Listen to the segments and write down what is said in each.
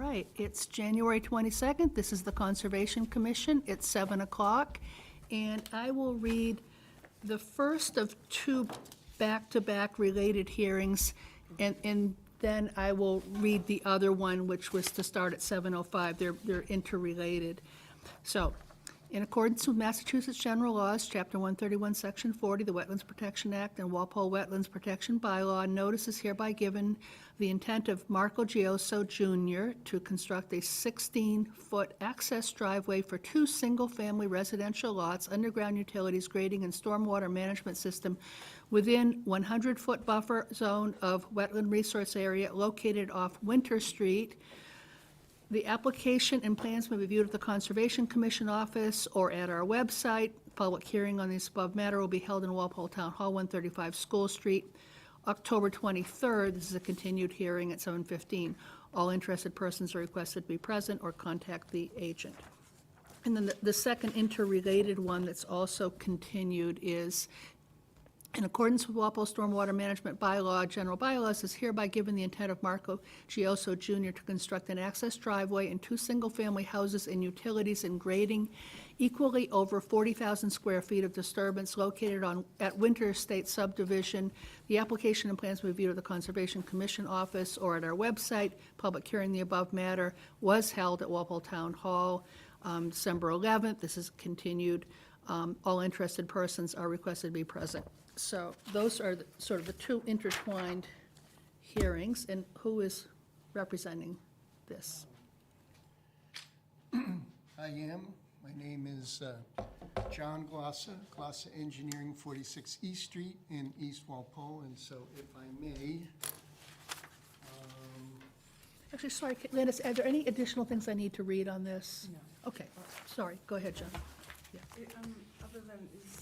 right, it's January 22nd. This is the Conservation Commission. It's 7 o'clock. And I will read the first of two back-to-back related hearings, and then I will read the other one, which was to start at 7:05. They're interrelated. So, in accordance with Massachusetts General Laws, Chapter 131, Section 40, the Wetlands Protection Act and Walpole Wetlands Protection Bylaw, notice is hereby given the intent of Marco Gioso Jr. to construct a 16-foot access driveway for two single-family residential lots, underground utilities, grading, and stormwater management system within 100-foot buffer zone of wetland resource area located off Winter Street. The application and plans may be viewed at the Conservation Commission office or at our website. Public hearing on this above matter will be held in Walpole Town Hall, 135 School Street, October 23rd. This is a continued hearing at 7:15. All interested persons are requested to be present or contact the agent. And then the second interrelated one that's also continued is, in accordance with Walpole Stormwater Management Bylaw, General Bylaws, is hereby given the intent of Marco Gioso Jr. to construct an access driveway and two single-family houses and utilities and grading equally over 40,000 square feet of disturbance located at Winter Estate subdivision. The application and plans will be viewed at the Conservation Commission office or at our website. Public hearing the above matter was held at Walpole Town Hall, December 11th. This is continued. All interested persons are requested to be present. So those are sort of the two intertwined hearings, and who is representing this? I am. My name is John Glassa, Glassa Engineering, 46 East Street in East Walpole, and so if I may, Actually, sorry, Landis, are there any additional things I need to read on this? No. Okay, sorry, go ahead, John. Other than is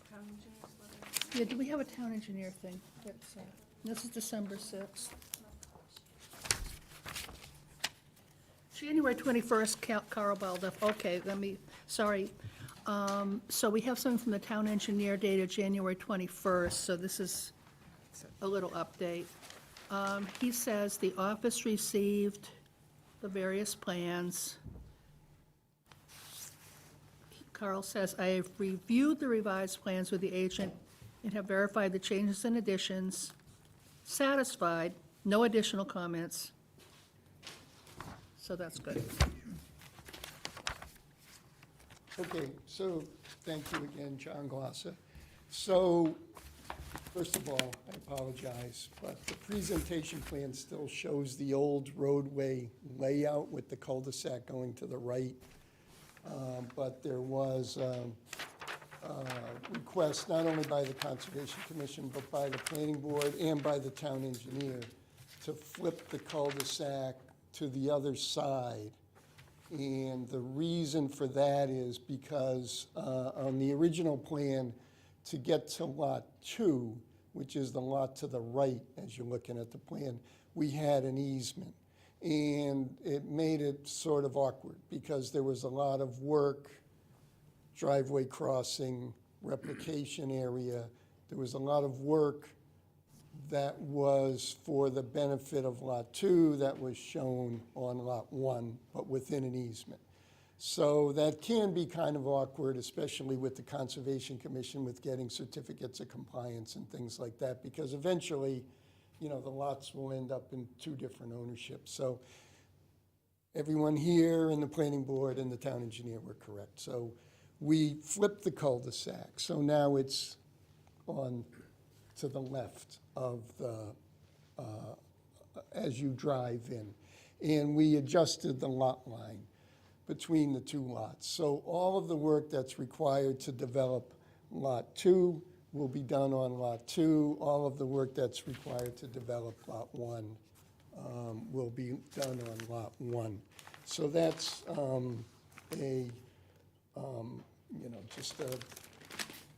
town engineer's letter? Yeah, do we have a town engineer thing? This is December 6th. January 21st, Carl Balduff, okay, sorry. So we have something from the town engineer dated January 21st, so this is a little update. He says the office received the various plans. Carl says, I have reviewed the revised plans with the agent and have verified the changes and additions. Satisfied, no additional comments. So that's good. okay, so thank you again, John Glassa. So, first of all, I apologize, but the presentation plan still shows the old roadway layout with the cul-de-sac going to the right. But there was a request not only by the Conservation Commission, but by the Planning Board and by the town engineer to flip the cul-de-sac to the other side. And the reason for that is because on the original plan, to get to Lot 2, which is the lot to the right as you're looking at the plan, we had an easement. And it made it sort of awkward because there was a lot of work, driveway crossing, replication area. There was a lot of work that was for the benefit of Lot 2 that was shown on Lot 1, but within an easement. So that can be kind of awkward, especially with the Conservation Commission with getting certificates of compliance and things like that, because eventually, you know, the lots will end up in two different ownerships. So everyone here in the planning board and the town engineer were correct. So we flipped the cul-de-sac. So now it's on to the left of the, as you drive in. And we adjusted the lot line between the two lots. So all of the work that's required to develop Lot 2 will be done on Lot 2. All of the work that's required to develop Lot 1 will be done on Lot 1. So that's just a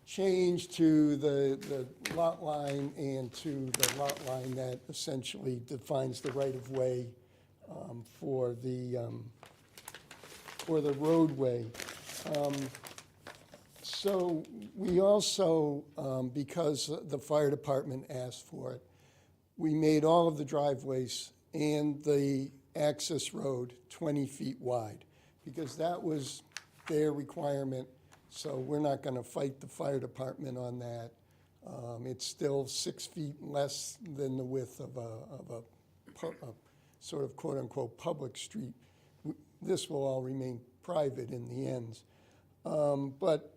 change to the lot line and to the lot line that essentially defines the right-of-way for the roadway. So we also, because the fire department asked for it, we made all of the driveways and the access road 20 feet wide, because that was their requirement, so we're not gonna fight the fire department on that. It's still 6 feet less than the width of a sort of quote-unquote public street. This will all remain private in the end. But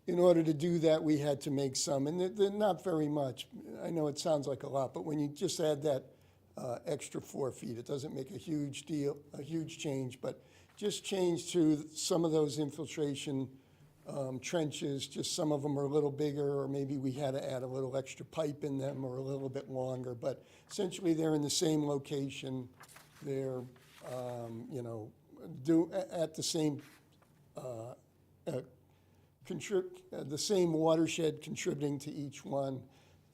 in order to do that, we had to make some, and they're not very much. I know it sounds like a lot, but when you just add that extra 4 feet, it doesn't make a huge deal, a huge change, but just change to some of those infiltration trenches, just some of them are a little bigger, or maybe we had to add a little extra pipe in them or a little bit longer, but essentially they're in the same location. They're, you know, at the same, the same watershed contributing to each one,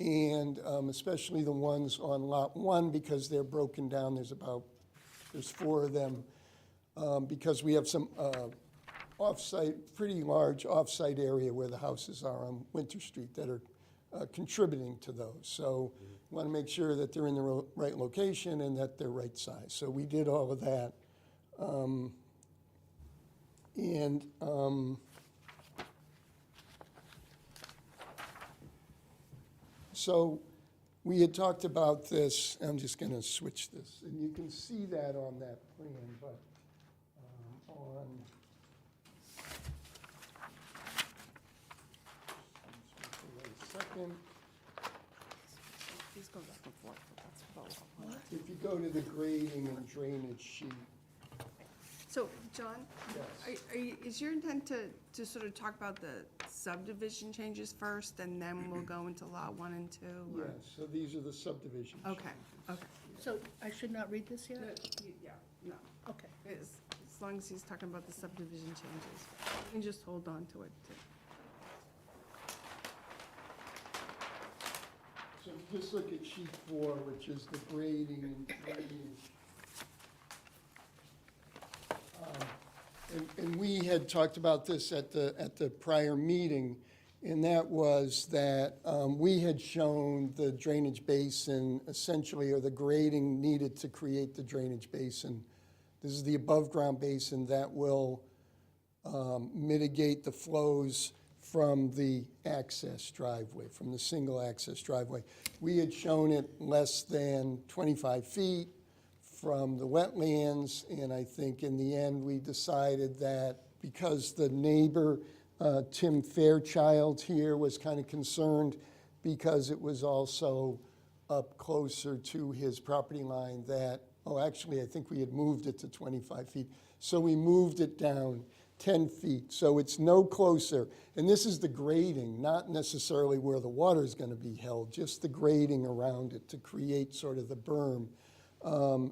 and especially the ones on Lot 1, because they're broken down. There's 4 of them, because we have some off-site, pretty large off-site area where the houses are on Winter Street that are contributing to those. So we want to make sure that they're in the right location and that they're right size. So we did all of that. So we had talked about this. I'm just going to switch this, and you can see that on that plan, but on second, These go back and forth, but that's both. if you go to the grading and drainage sheet, So, John, yes. is your intent to sort of talk about the subdivision changes first, and then we'll go into lot 1 and 2? Yeah, or- so these are the subdivisions. Okay, okay. So I should not read this yet? Yeah, no, Okay. as long as he's talking about the subdivision changes, you can just hold on to it. So just look at sheet 4, which is the grading and drainage. And we had talked about this at the prior meeting, and that was that we had shown the drainage basin essentially, or the grading needed to create the drainage basin. This is the above-ground basin that will mitigate the flows from the access driveway, from the single access driveway. We had shown it less than 25 feet from the wetlands, and I think in the end, we decided that because the neighbor, Tim Fairchild here, was kind of concerned because it was also up closer to his property line that, actually, I think we had moved it to 25 feet. So we moved it down 10 feet, so it's no closer. And this is the grading, not necessarily where the water is going to be held, just the grading around it to create sort of the berm.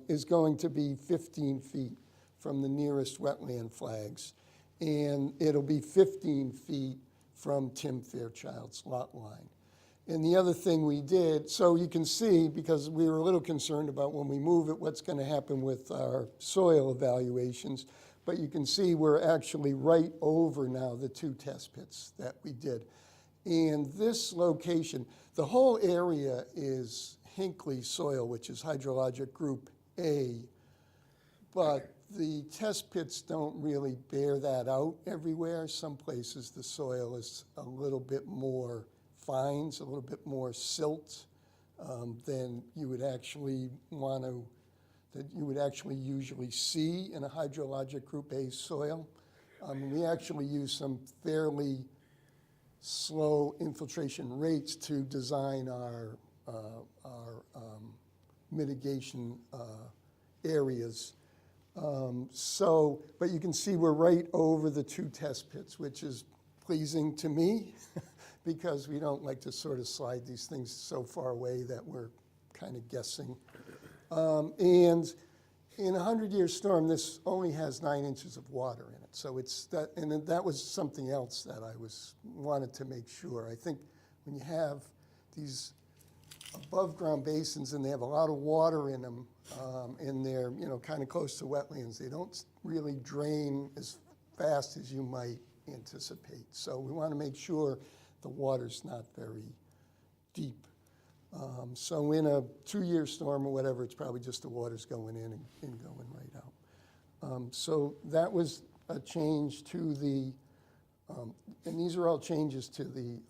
Is going to be 15 feet from the nearest wetland flags. And it'll be 15 feet from Tim Fairchild's lot line. And the other thing we did, so you can see, because we were a little concerned about when we move it, what's going to happen with our soil evaluations, but you can see we're actually right over now the 2 test pits that we did. And this location, the whole area is Hinckley soil, which is hydrologic group A, but the test pits don't really bear that out everywhere. Some places the soil is a little bit more fines, a little bit more silt than you would actually want to, that you would actually usually see in a hydrologic group A soil. We actually use some fairly slow infiltration rates to design our mitigation areas. But you can see we're right over the 2 test pits, which is pleasing to me because we don't like to sort of slide these things so far away that we're kind of guessing. And in a 100-year storm, this only has 9 inches of water in it. So it's that, and then that was something else that I wanted to make sure. I think when you have these above-ground basins and they have a lot of water in them, and they're, you know, kind of close to wetlands, they don't really drain as fast as you might anticipate. So we want to make sure the water's not very deep. So in a 2-year storm or whatever, it's probably just the water's going in and going right out. So that was a change to the, and these are all changes to the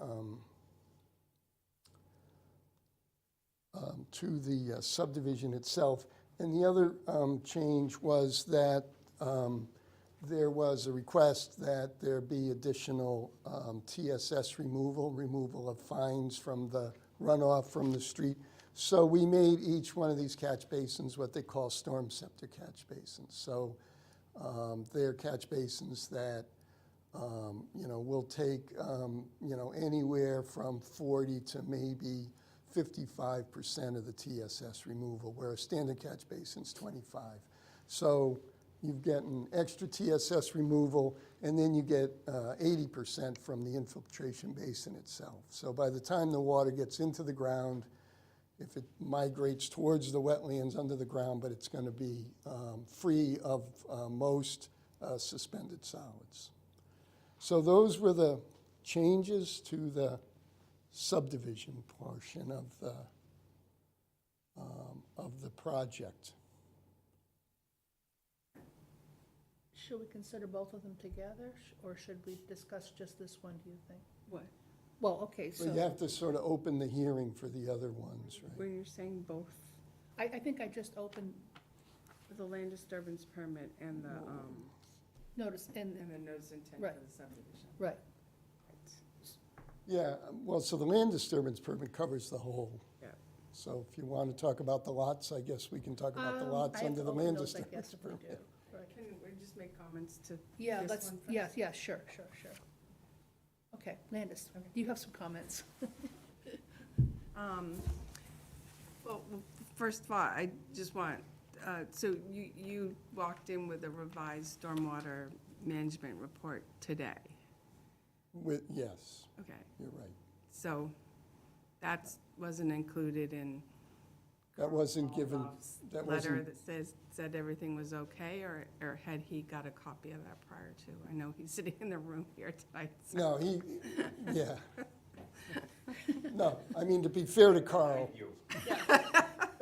subdivision itself. And the other change was that there was a request that there be additional TSS removal of fines from the runoff from the street. So we made each one of these catch basins what they call storm scepter catch basins. So they're catch basins that, will take, anywhere from 40 to maybe 55% of the TSS removal, where a standard catch basin's 25. So you've gotten extra TSS removal, and then you get 80% from the infiltration basin itself. So by the time the water gets into the ground, if it migrates towards the wetlands under the ground, but it's going to be free of most suspended solids. So those were the changes to the subdivision portion of the project. Should we consider both of them together, or should we discuss just this one, do you think? What? Well, okay, So you have to sort of open the hearing for the other ones, right? When you're saying both, I think I just opened, the land disturbance permit and the notice, and, notice intent Right. for the subdivision. right, Yeah, well, so the land disturbance permit covers the whole. Yeah. So if you want to talk about the lots, I guess we can talk about the lots I have under to the open land those, I disturbance guess, if we permit. do. Right. Can we just make comments to Yeah, this let's, one first? yeah, sure. Okay, Landis, you have some comments. Well, first of all, I just want, so you walked in with a revised stormwater management report today. Yes, Okay, you're right. so that wasn't included in That wasn't given, Bob's that letter wasn't, that said everything was okay, or had he got a copy of that prior to? I know he's sitting in the room here tonight. So. no, yeah. No, I mean, to be fair to Carl.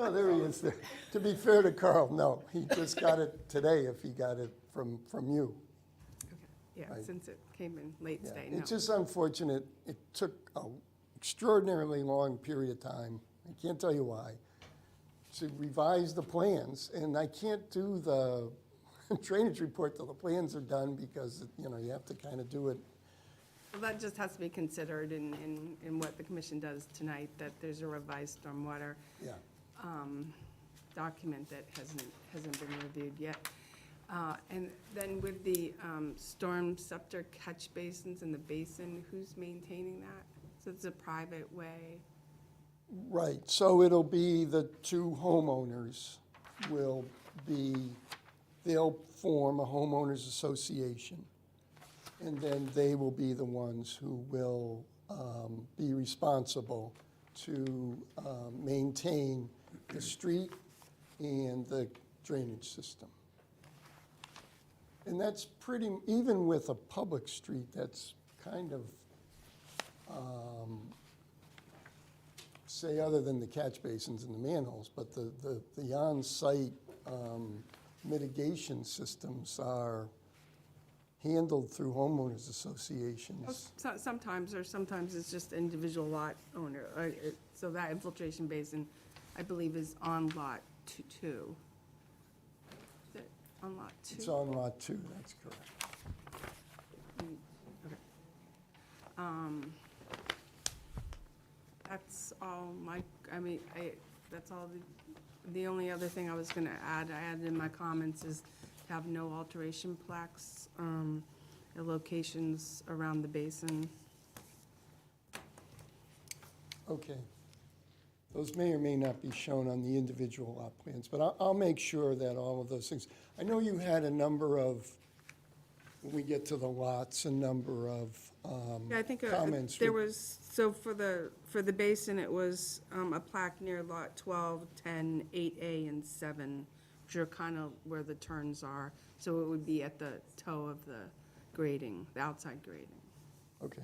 Oh, there he is there. To be fair to Carl, no, he just got it today if he got it from you. Okay. Yeah, Right. since it came in late Yeah, today, no. it's just unfortunate. It took an extraordinarily long period of time. I can't tell you why, to revise the plans. And I can't do the drainage report till the plans are done because, you have to kind of do it. Well, that just has to be considered in what the commission does tonight, that there's a revised stormwater Yeah, document that hasn't been reviewed yet. And then with the storm scepter catch basins in the basin, who's maintaining that? So it's a private way? right. So it'll be the two homeowners they'll form a homeowners association. And then they will be the ones who will be responsible to maintain the street and the drainage system. And that's even with a public street, that's kind of, say, other than the catch basins and the manholes, but the on-site mitigation systems are handled through homeowners associations. Sometimes it's just individual lot owner. So that infiltration basin, I believe, is on lot 2. Is it on lot 2? It's on lot 2, that's correct. Okay. That's all that's all the only other thing I was gonna add, I added in my comments, is to have no alteration plaques, at locations around the basin. Okay. Those may or may not be shown on the individual lot plans, but I'll make sure that all of those things. I know you had a number of, when we get to the lots, a number of Yeah, I think comments. there was, so for the basin, it was a plaque near lot 12, 10, 8A, and 7, which are kind of where the turns are. So it would be at the toe of the grading, the outside grading. Okay.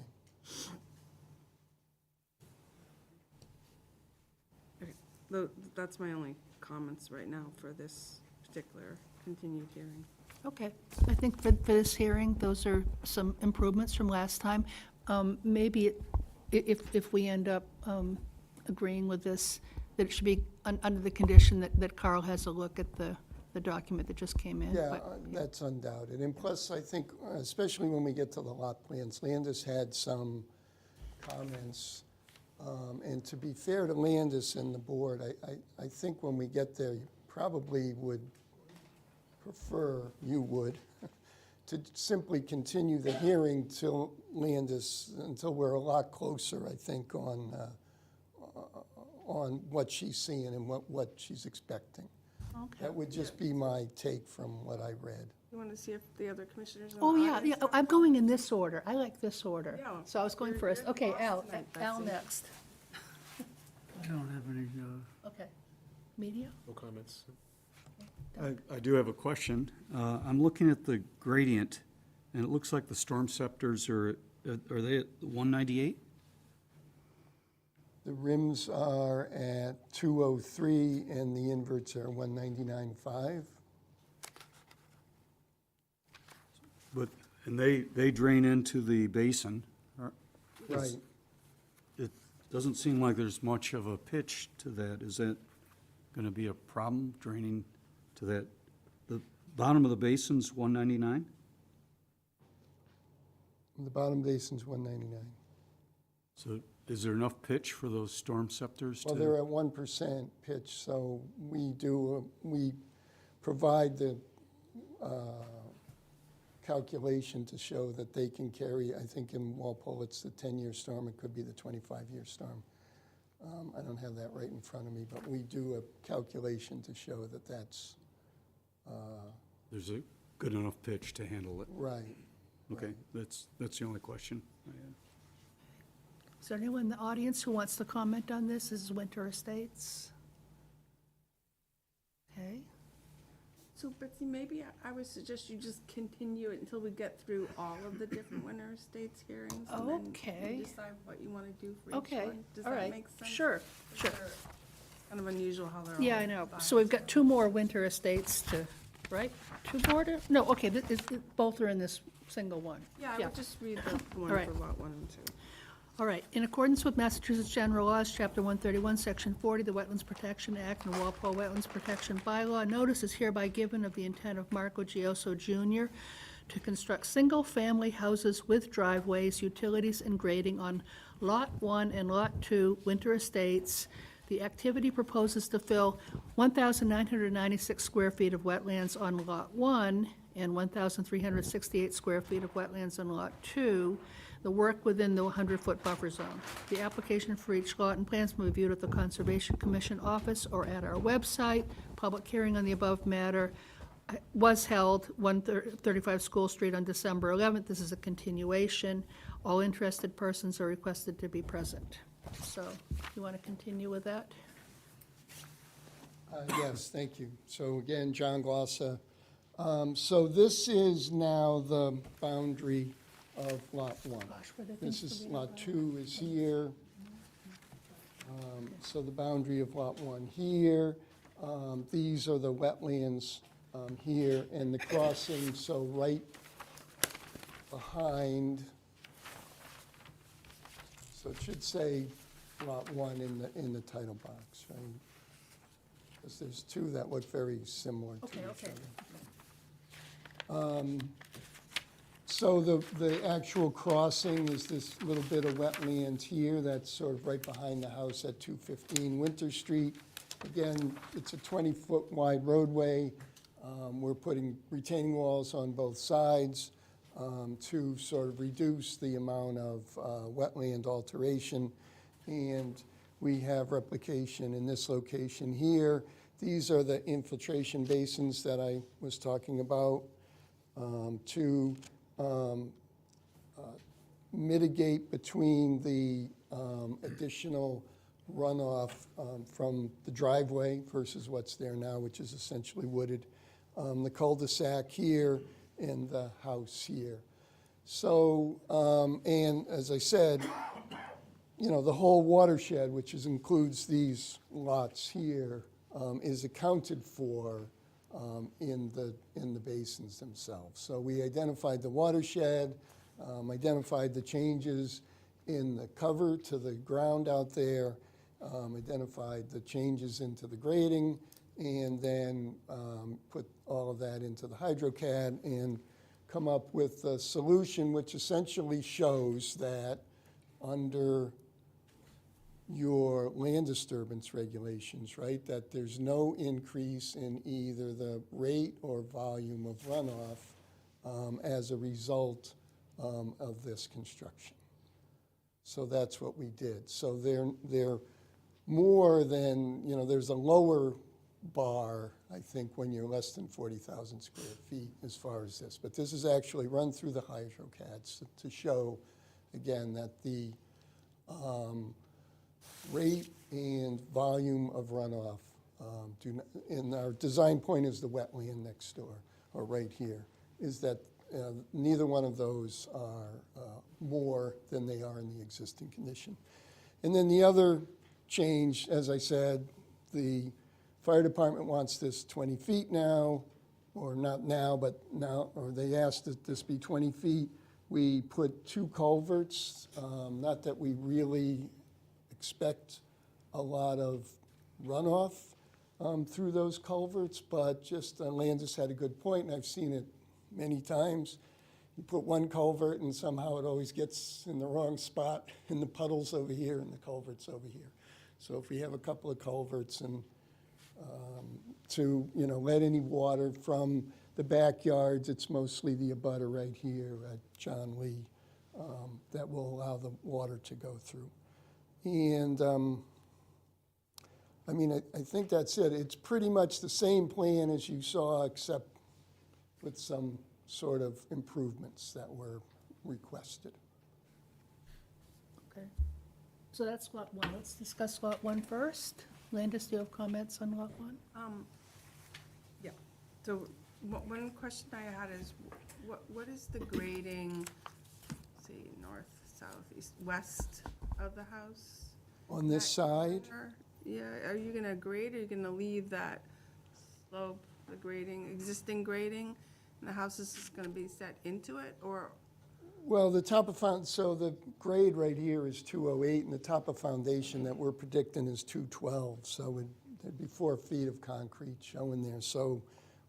That's my only comments right now for this particular continued hearing. Okay, I think for this hearing, those are some improvements from last time. Maybe if we end up agreeing with this, that it should be under the condition that Carl has a look at the document that just came in. Yeah, But, that's undoubted. And plus, I think, especially when we get to the lot plans, Landis had some comments. And to be fair to Landis and the board, I think when we get there, you probably would prefer, you would, to simply continue the hearing till Landis, until we're a lot closer, I think, on what she's seeing and what she's expecting. okay. That would just be my take from what I read. You want to see if the other commissioners in the Oh, yeah, audience yeah, I'm going in this order. I like this order. Yeah. So I was going You're- first. you're Okay, boss Al, tonight, Al Betsy. next. I don't have any, Okay. Media? No comments. I do have a question. I'm looking at the gradient, and it looks like the storm scepters are they at 198? The rims are at 203 and the inverts are 199.5. And they drain into the basin. Right. It doesn't seem like there's much of a pitch to that. Is that going to be a problem draining to that? The bottom of the basin's 199? The bottom basin's 199. So is there enough pitch for those storm scepters Well, to? they're at 1% pitch, so we provide the calculation to show that they can carry, I think in Walpole, it's the 10-year storm, it could be the 25-year storm. I don't have that right in front of me, but we do a calculation to show that that's There's a good enough pitch to handle it. right. Okay, that's the only question I had. Is there anyone in the audience who wants to comment on this? This is Winter Estates. Okay. So Betsy, maybe I would suggest you just continue it until we get through all of the different winter estates hearings. And then Okay. you decide what you want to do for each Okay, one. Does all that right. make sense? Sure, sure. They're Kind of unusual how they're all. Yeah, I know. So divided. we've got two more Winter Estates to, right? Two more to, no, okay, both are in this single one. Yeah, I would just read the one All right. for lot 1 and 2. All right. In accordance with Massachusetts General Laws, Chapter 131, Section 40, the Wetlands Protection Act and Walpole Wetlands Protection Bylaw, notice is hereby given of the intent of Marco Gioso Jr. to construct single-family houses with driveways, utilities, and grading on Lot 1 and Lot 2, Winter Estates. The activity proposes to fill 1,996 square feet of wetlands on Lot 1 and 1,368 square feet of wetlands on Lot 2, the work within the 100-foot buffer zone. The application for each lot and plans may be viewed at the Conservation Commission office or at our website. Public hearing on the above matter was held 135 School Street on December 11th. This is a continuation. All interested persons are requested to be present. So, you want to continue with that? Yes, thank you. So again, John Glossa. So this is now the boundary of Lot 1. Gosh, were there This things is, that we Lot didn't 2 is here. So the boundary of Lot 1 here. These are the wetlands here, and the crossing, so right behind, so it should say Lot 1 in the title box, right? Because there's two that look very similar to Okay, each okay. other. So the actual crossing is this little bit of wetland here that's sort of right behind the house at 215 Winter Street. Again, it's a 20-foot wide roadway. We're putting retaining walls on both sides to sort of reduce the amount of wetland alteration. And we have replication in this location here. These are the infiltration basins that I was talking about to mitigate between the additional runoff from the driveway versus what's there now, which is essentially wooded. The cul-de-sac here and the house here. So, and as I said, the whole watershed, which includes these lots here, is accounted for in the basins themselves. So we identified the watershed, identified the changes in the cover to the ground out there, identified the changes into the grading, and then put all of that into the HydroCAD and come up with a solution which essentially shows that under your land disturbance regulations, right, that there's no increase in either the rate or volume of runoff as a result of this construction. So that's what we did. So they're more than, there's a lower bar, I think, when you're less than 40,000 square feet as far as this. But this is actually run through the HydroCADs to show, again, that the rate and volume of runoff and our design point is the wetland next door, or right here, is that neither one of those are more than they are in the existing condition. And then the other change, as I said, the fire department wants this 20 feet now, or not now, but now, or they asked that this be 20 feet. We put 2 culverts, not that we really expect a lot of runoff through those culverts, but just Landis had a good point, and I've seen it many times. You put one culvert and somehow it always gets in the wrong spot, and the puddle's over here and the culvert's over here. So if we have a couple of culverts and to let any water from the backyards, it's mostly the abutter right here at John Lee, that will allow the water to go through. And I think that's it. It's pretty much the same plan as you saw, except with some sort of improvements that were requested. Okay. So that's Lot 1. Let's discuss Lot 1 first. Landis, do you have comments on Lot 1? Yeah, so one question I had is, what is the grading, say, north, south, east, west of the house? On this side, Corner? Yeah, are you gonna grade, or are you gonna leave that slope, the grading, existing grading, and the house is just gonna be set into it, or? well, the top of so the grade right here is 208, and the top of foundation that we're predicting is 212. So there'd be 4 feet of concrete showing there. So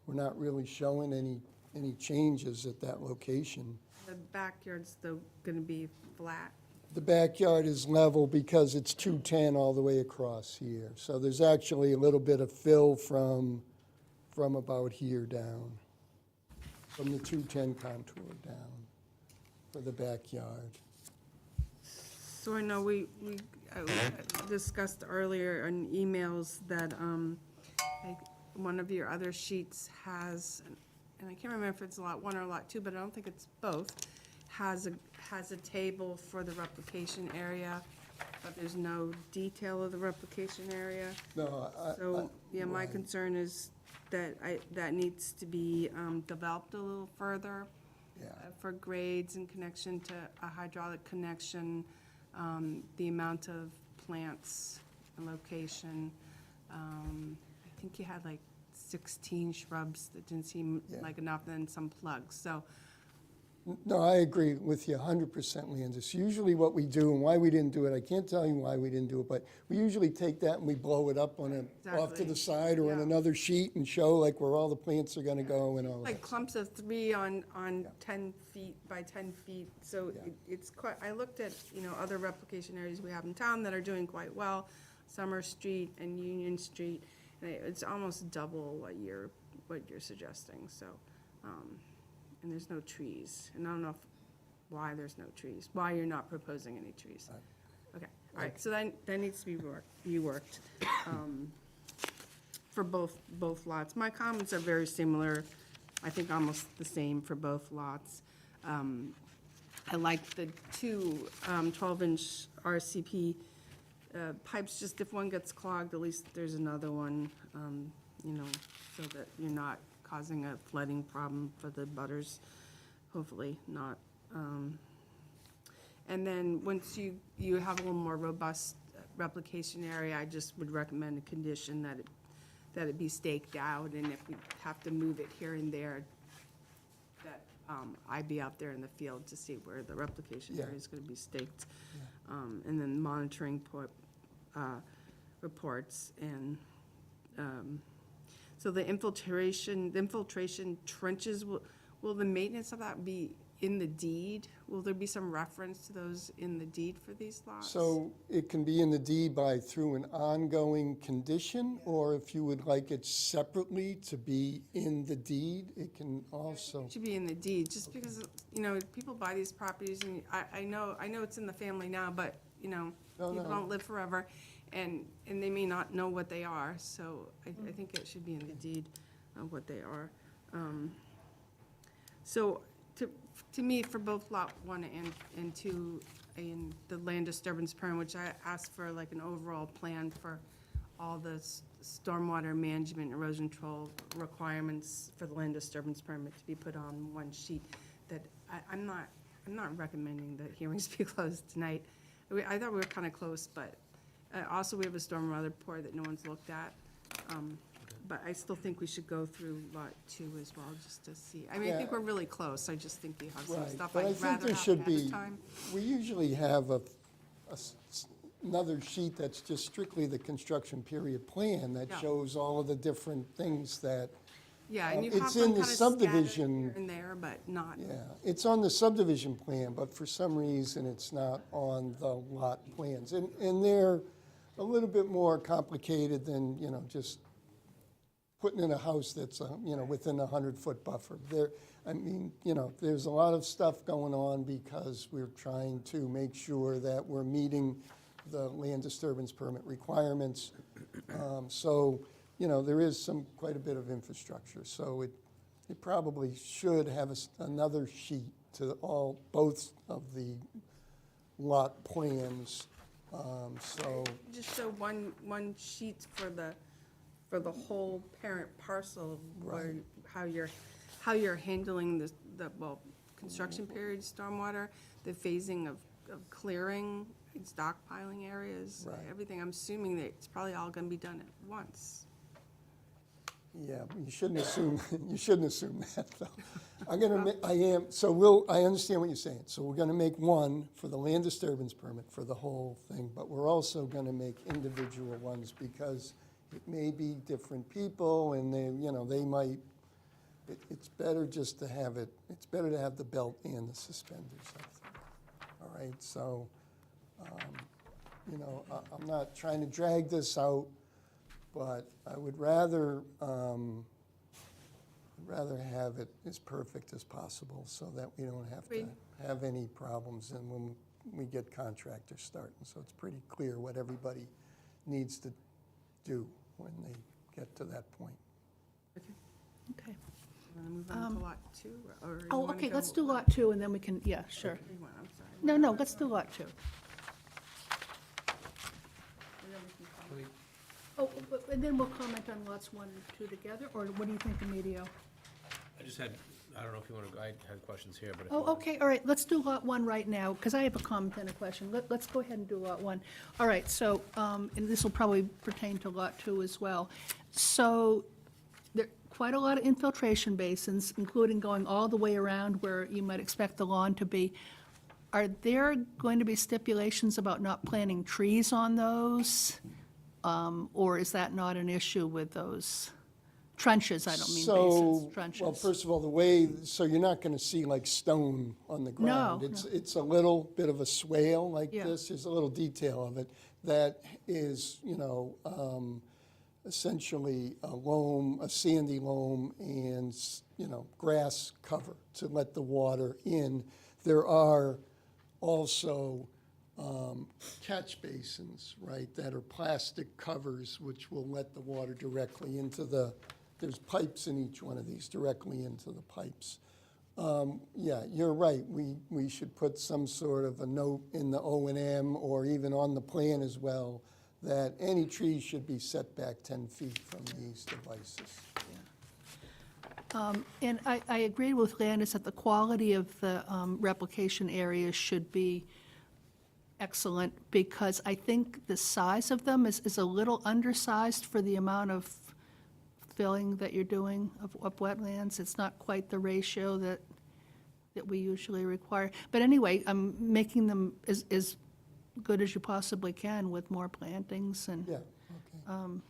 we're not really showing any changes at that location. The backyard's still gonna be flat? The backyard is level because it's 210 all the way across here. So there's actually a little bit of fill from about here down, from the 210 contour down for the backyard. So I know we discussed earlier in emails that, like, one of your other sheets has, and I can't remember if it's Lot 1 or Lot 2, but I don't think it's both, has a table for the replication area, but there's no detail of the replication area. No, So, yeah, my right. concern is that that needs to be developed a little further. Yeah. For grades in connection to a hydraulic connection, the amount of plants and location. I think you had like 16 shrubs that didn't seem Yeah. like enough, and then some plugs, so. No, I agree with you 100%, Landis. Usually what we do, and why we didn't do it, I can't tell you why we didn't do it, but we usually take that and we blow it up on off to Exactly. the side or on Yeah. another sheet and show like where all the plants are gonna go and all Like that. clumps of 3 on Yeah. 10 feet by 10 feet, so Yeah. it's quite, I looked at, other replication areas we have in town that are doing quite well, Summer Street and Union Street, and it's almost double what you're suggesting, so, and there's no trees, and I don't know why there's no trees, why you're not proposing any trees. Okay, all right, so that needs to be reworked, for both lots. My comments are very similar, I think almost the same for both lots. I like the 2 12-inch RCP pipes, just if one gets clogged, at least there's another one, so that you're not causing a flooding problem for the butters, hopefully not. And then, once you have a little more robust replication area, I just would recommend a condition that it be staked out, and if we have to move it here and there, that I'd be out there in the field to see where the replication Yeah. area is gonna be staked. And then monitoring reports, and, so the infiltration trenches, will the maintenance of that be in the deed? Will there be some reference to those in the deed for these lots? So it can be in the deed through an ongoing condition, or if you would like it separately to be in the deed, it can also. It should be in the deed, just because, people buy these properties, and I know it's in the family now, but, No, people no. don't live forever, and they may not know what they are, so I think it should be in the deed of what they are. So, to me, for both Lot 1 and 2, and the land disturbance permit, which I asked for like an overall plan for all the stormwater management, erosion control requirements for the land disturbance permit to be put on one sheet, that I'm not recommending that hearings be closed tonight. I thought we were kind of close, but also we have a stormwater report that no one's looked at. But I still think we should go through Lot 2 as well, just to see. I mean, I think Yeah. we're really close. I just think you have some Right, stuff but I I'd think rather there have should ahead of be, time. we usually have another sheet that's just strictly the construction period plan that Yeah. shows all of the different things that, Yeah, and you it's have in them the kind of scattered subdivision. here and there, but not. yeah, it's on the subdivision plan, but for some reason, it's not on the lot plans. And they're a little bit more complicated than, just putting in a house that's, within a 100-foot buffer. There's a lot of stuff going on because we're trying to make sure that we're meeting the land disturbance permit requirements. So, there is quite a bit of infrastructure. So it probably should have another sheet to both of the lot plans. So, Just show one sheet for the whole parent parcel, where, how you're handling the construction period stormwater, the phasing of clearing, stockpiling areas, Right. everything. I'm assuming that it's probably all gonna be done at once. yeah, you shouldn't assume that, though. I understand what you're saying. So we're gonna make one for the land disturbance permit for the whole thing, but we're also gonna make individual ones because it may be different people, and they might, it's better just to have it's better to have the belt and the suspenders, I think. All right, so, I'm not trying to drag this out, but I would rather have it as perfect as possible so that we don't have to Agreed. have any problems and when we get contractors starting. So it's pretty clear what everybody needs to do when they get to that point. Okay. Want to move on to Lot 2? Or you Oh, wanna okay, go- let's do Lot 2, and then we can, yeah, sure. You want- I'm sorry. No, let's do Lot 2. Oh, and then we'll comment on lots 1 and 2 together, or what do you think, Emilio? I just had, I don't know if you want to, I had questions here, but if you Oh, want. okay, all right, let's do Lot 1 right now, because I have a comment and a question. Let's go ahead and do Lot 1. All right, so, and this will probably pertain to Lot 2 as well. So, there are quite a lot of infiltration basins, including going all the way around where you might expect the lawn to be. Are there going to be stipulations about not planting trees on those? Or is that not an issue with those trenches? I don't mean basins, trenches. Well, first of all, so you're not going to see like stone on the ground. No. It's a little bit of a swale like Yeah. this. There's a little detail of it that is, essentially a loam, a sandy loam, and, grass cover to let the water in. There are also catch basins, right, that are plastic covers which will let the water directly into there's pipes in each one of these directly into the pipes. Yeah, you're right, we should put some sort of a note in the O&M or even on the plan as well that any trees should be set back 10 feet from these devices. And I agree with Landis that the quality of the replication areas should be excellent, because I think the size of them is a little undersized for the amount of filling that you're doing of wetlands. It's not quite the ratio that we usually require. But anyway, I'm making them as good as you possibly can with more plantings and Yeah, okay.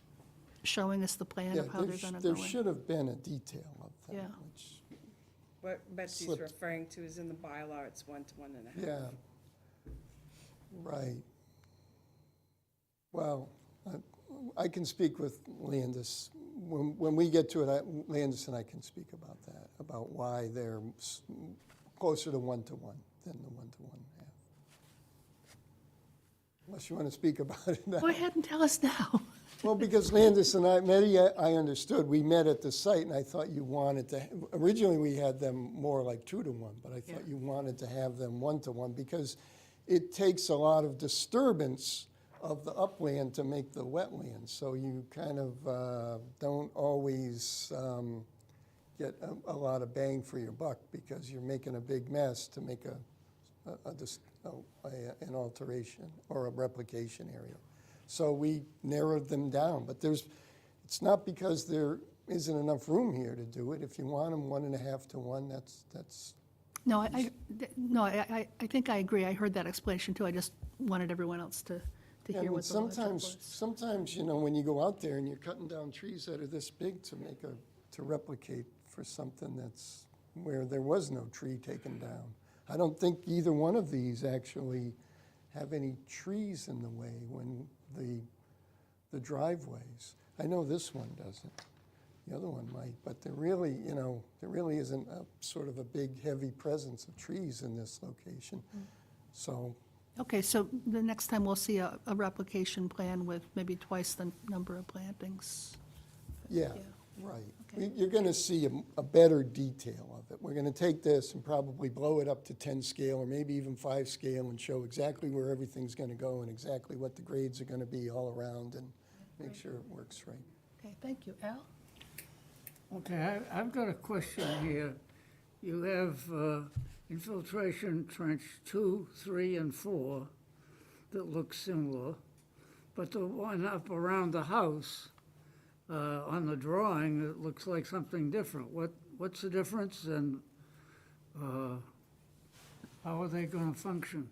showing us the plan Yeah, of how they're gonna go there in. should have been a detail of that, Yeah. which, What Betsy's Slipped. referring to is in the bylaw, it's 1 to 1.5. yeah. Right. Well, I can speak with Landis. When we get to it, Landis and I can speak about that, about why they're closer to 1 to 1 than the 1 to 1.5. Unless you want to speak about it now. Go ahead and tell us now. Well, because Landis and I, Mary, I understood, we met at the site, and I thought you wanted to, originally we had them more like 2 to 1, but I thought you wanted to have them 1 to 1, because it takes a lot of disturbance of the upland to make the wetlands, so you kind of don't always get a lot of bang for your buck, because you're making a big mess to make an alteration or a replication area. So we narrowed them down, but it's not because there isn't enough room here to do it. If you want them 1.5 to 1, that's, No, I think I agree. I heard that explanation too. I just wanted everyone else to I hear mean, what the logic was. sometimes, when you go out there and you're cutting down trees that are this big to replicate for something that's where there was no tree taken down. I don't think either one of these actually have any trees in the way when the driveways. I know this one doesn't. The other one might, but there really isn't a sort of a big, heavy presence of trees in this location. So, Okay, so the next time we'll see a replication plan with maybe twice the number of plantings. yeah, Yeah. right. Okay. You're going to see a better detail of it. We're going to take this and probably blow it up to 10 scale or maybe even 5 scale and show exactly where everything's going to go and exactly what the grades are going to be all around and make sure it works right. Okay, thank you. Al? Okay, I've got a question here. You have infiltration trench 2, 3, and 4 that look similar, but the one up around the house, on the drawing, it looks like something different. What's the difference, and how are they going to function?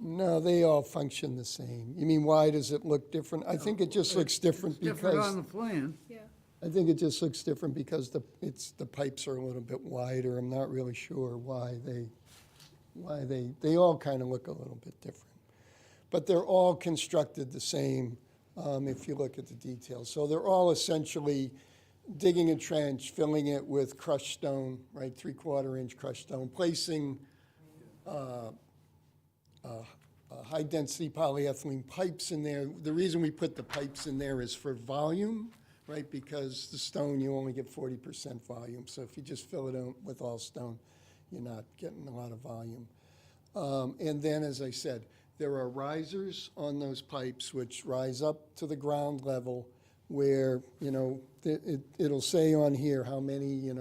No, they all function the same. You mean, why does it look different? I think it just looks different It's different because, on the plan. Yeah. I think it just looks different because the pipes are a little bit wider. I'm not really sure why they all kind of look a little bit different. But they're all constructed the same, if you look at the details. So they're all essentially digging a trench, filling it with crushed stone, right, 3/4-inch crushed stone, placing high-density polyethylene pipes in there. The reason we put the pipes in there is for volume, right, because the stone, you only get 40% volume. So if you just fill it out with all stone, you're not getting a lot of volume. And then, as I said, there are risers on those pipes which rise up to the ground level where, it'll say on here how many,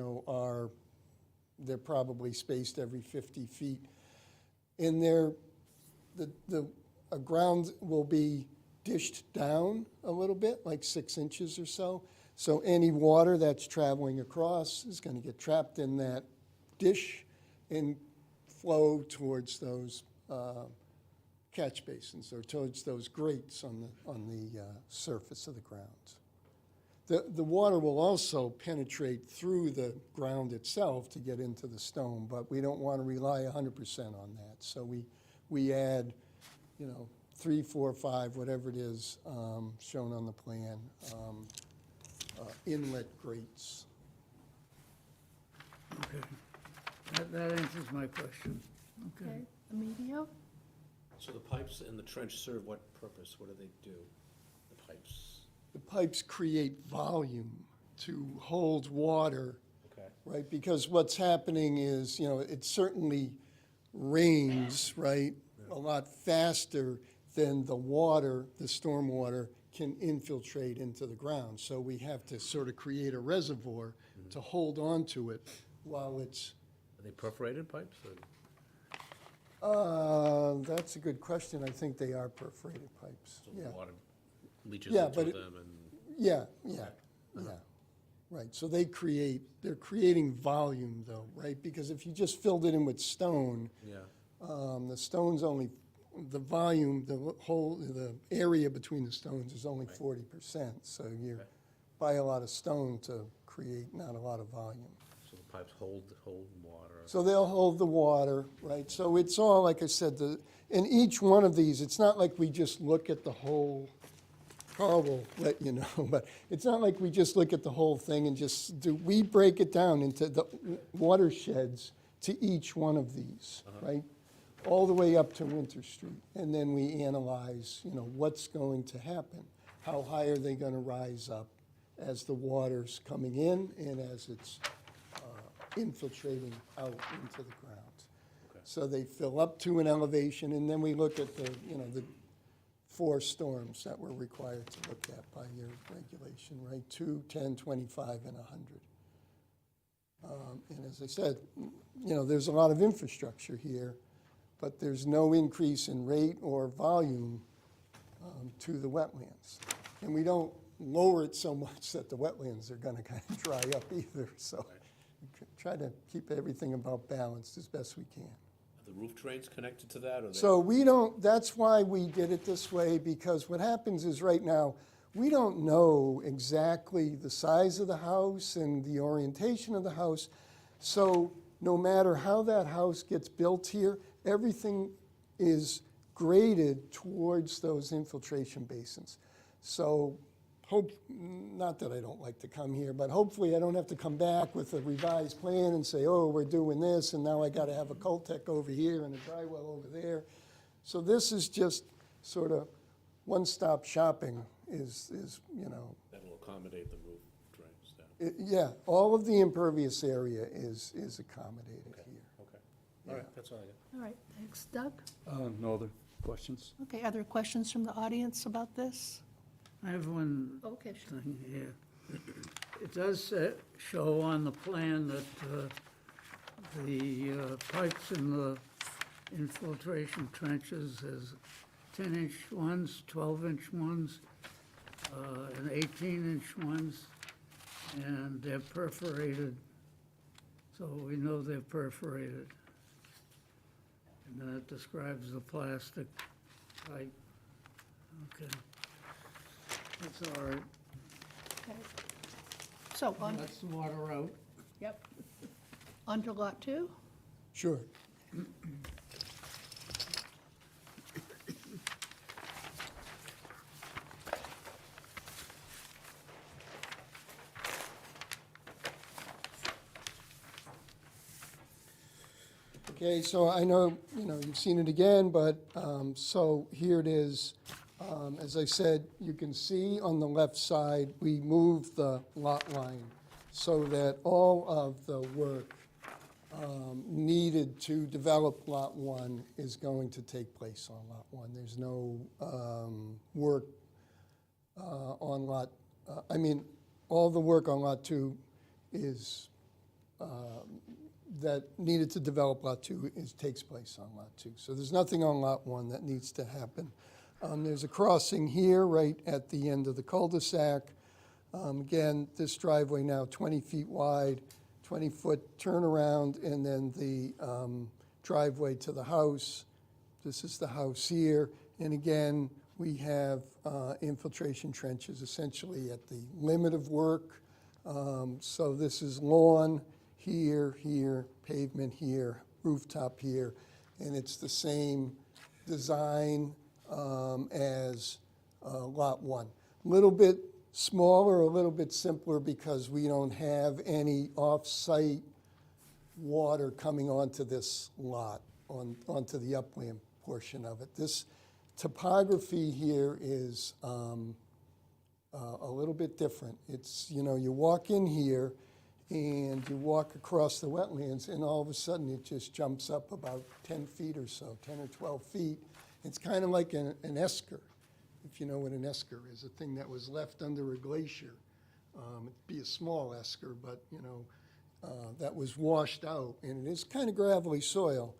they're probably spaced every 50 feet. And the ground will be dished down a little bit, like 6 inches or so. So any water that's traveling across is going to get trapped in that dish and flow towards those catch basins or towards those grates on the surface of the ground. The water will also penetrate through the ground itself to get into the stone, but we don't want to rely 100% on that. So we add, 3, 4, 5, whatever it is shown on the plan, inlet grates. Okay. That answers my question. Okay. Okay, Emilio? So the pipes in the trench serve what purpose? What do they do, the pipes? The pipes create volume to hold water, Okay. right? Because what's happening is, it certainly rains, right, a lot faster than the water, the storm water, can infiltrate into the ground. So we have to sort of create a reservoir to hold on to it while it's, Are they perforated pipes? That's a good question. I think they are perforated pipes, So yeah. the water leaches Yeah, into but it- them and, Yeah, yeah, yeah. Right, so they're creating volume though, right? Because if you just filled it in with stone, yeah, the stone's only, the volume, the area between the stones is only 40%. So you Okay. buy a lot of stone to create not a lot of volume. so the pipes hold water. So they'll hold the water, right? So it's all, like I said, in each one of these, it's not like we just look at the whole, Carl will let you know, but it's not like we just look at the whole thing and just do, we break it down into the watersheds to each one of these, right? All the way up to Winter Street. And then we analyze, what's going to happen. How high are they gonna rise up as the water's coming in and as it's infiltrating out into the ground. So they fill up to an elevation, and then we look at the 4 storms that we're required to look at by your regulation, right? 2, 10, 25, and 100. And as I said, there's a lot of infrastructure here, but there's no increase in rate or volume to the wetlands. And we don't lower it so much that the wetlands are gonna kind of dry up either, so we try to keep everything about balanced as best we can. Are the roof drains connected to that, or they? So we don't, that's why we did it this way, because what happens is right now, we don't know exactly the size of the house and the orientation of the house. So no matter how that house gets built here, everything is graded towards those infiltration basins. So not that I don't like to come here, but hopefully I don't have to come back with a revised plan and say, oh, we're doing this, and now I gotta have a Coltech over here and a dry well over there. So this is just sort of one-stop shopping is. That will accommodate the roof drains down. Yeah, all of the impervious area is accommodated here. Okay, all right, that's all I got. All right, thanks. Doug? No other questions? Okay, are there questions from the audience about this? I have one Okay, sure. thing here. It does show on the plan that the pipes in the infiltration trenches is 10-inch ones, 12-inch ones, and 18-inch ones, and they're perforated, so we know they're perforated. And then it describes the plastic pipe. Okay. That's all right. Okay. So, That's the water out. yep. On to lot 2? Sure. Okay, so I know, you've seen it again, but, so here it is. As I said, you can see on the left side, we moved the lot line so that all of the work needed to develop Lot 1 is going to take place on Lot 1. There's no work on Lot, all the work on Lot 2 is, that needed to develop Lot 2 takes place on Lot 2. So there's nothing on Lot 1 that needs to happen. There's a crossing here right at the end of the cul-de-sac. Again, this driveway now 20 feet wide, 20-foot turnaround, and then the driveway to the house. This is the house here. And again, we have infiltration trenches essentially at the limit of work. So this is lawn here, here, pavement here, rooftop here, and it's the same design as Lot 1. A little bit smaller, a little bit simpler because we don't have any off-site water coming onto this lot, onto the upland portion of it. This topography here is a little bit different. It's, you walk in here and you walk across the wetlands and all of a sudden it just jumps up about 10 feet or so, 10 or 12 feet. It's kind of like an esker, if you know what an esker is, a thing that was left under a glacier. It'd be a small esker, but, that was washed out. And it is kind of gravelly soil,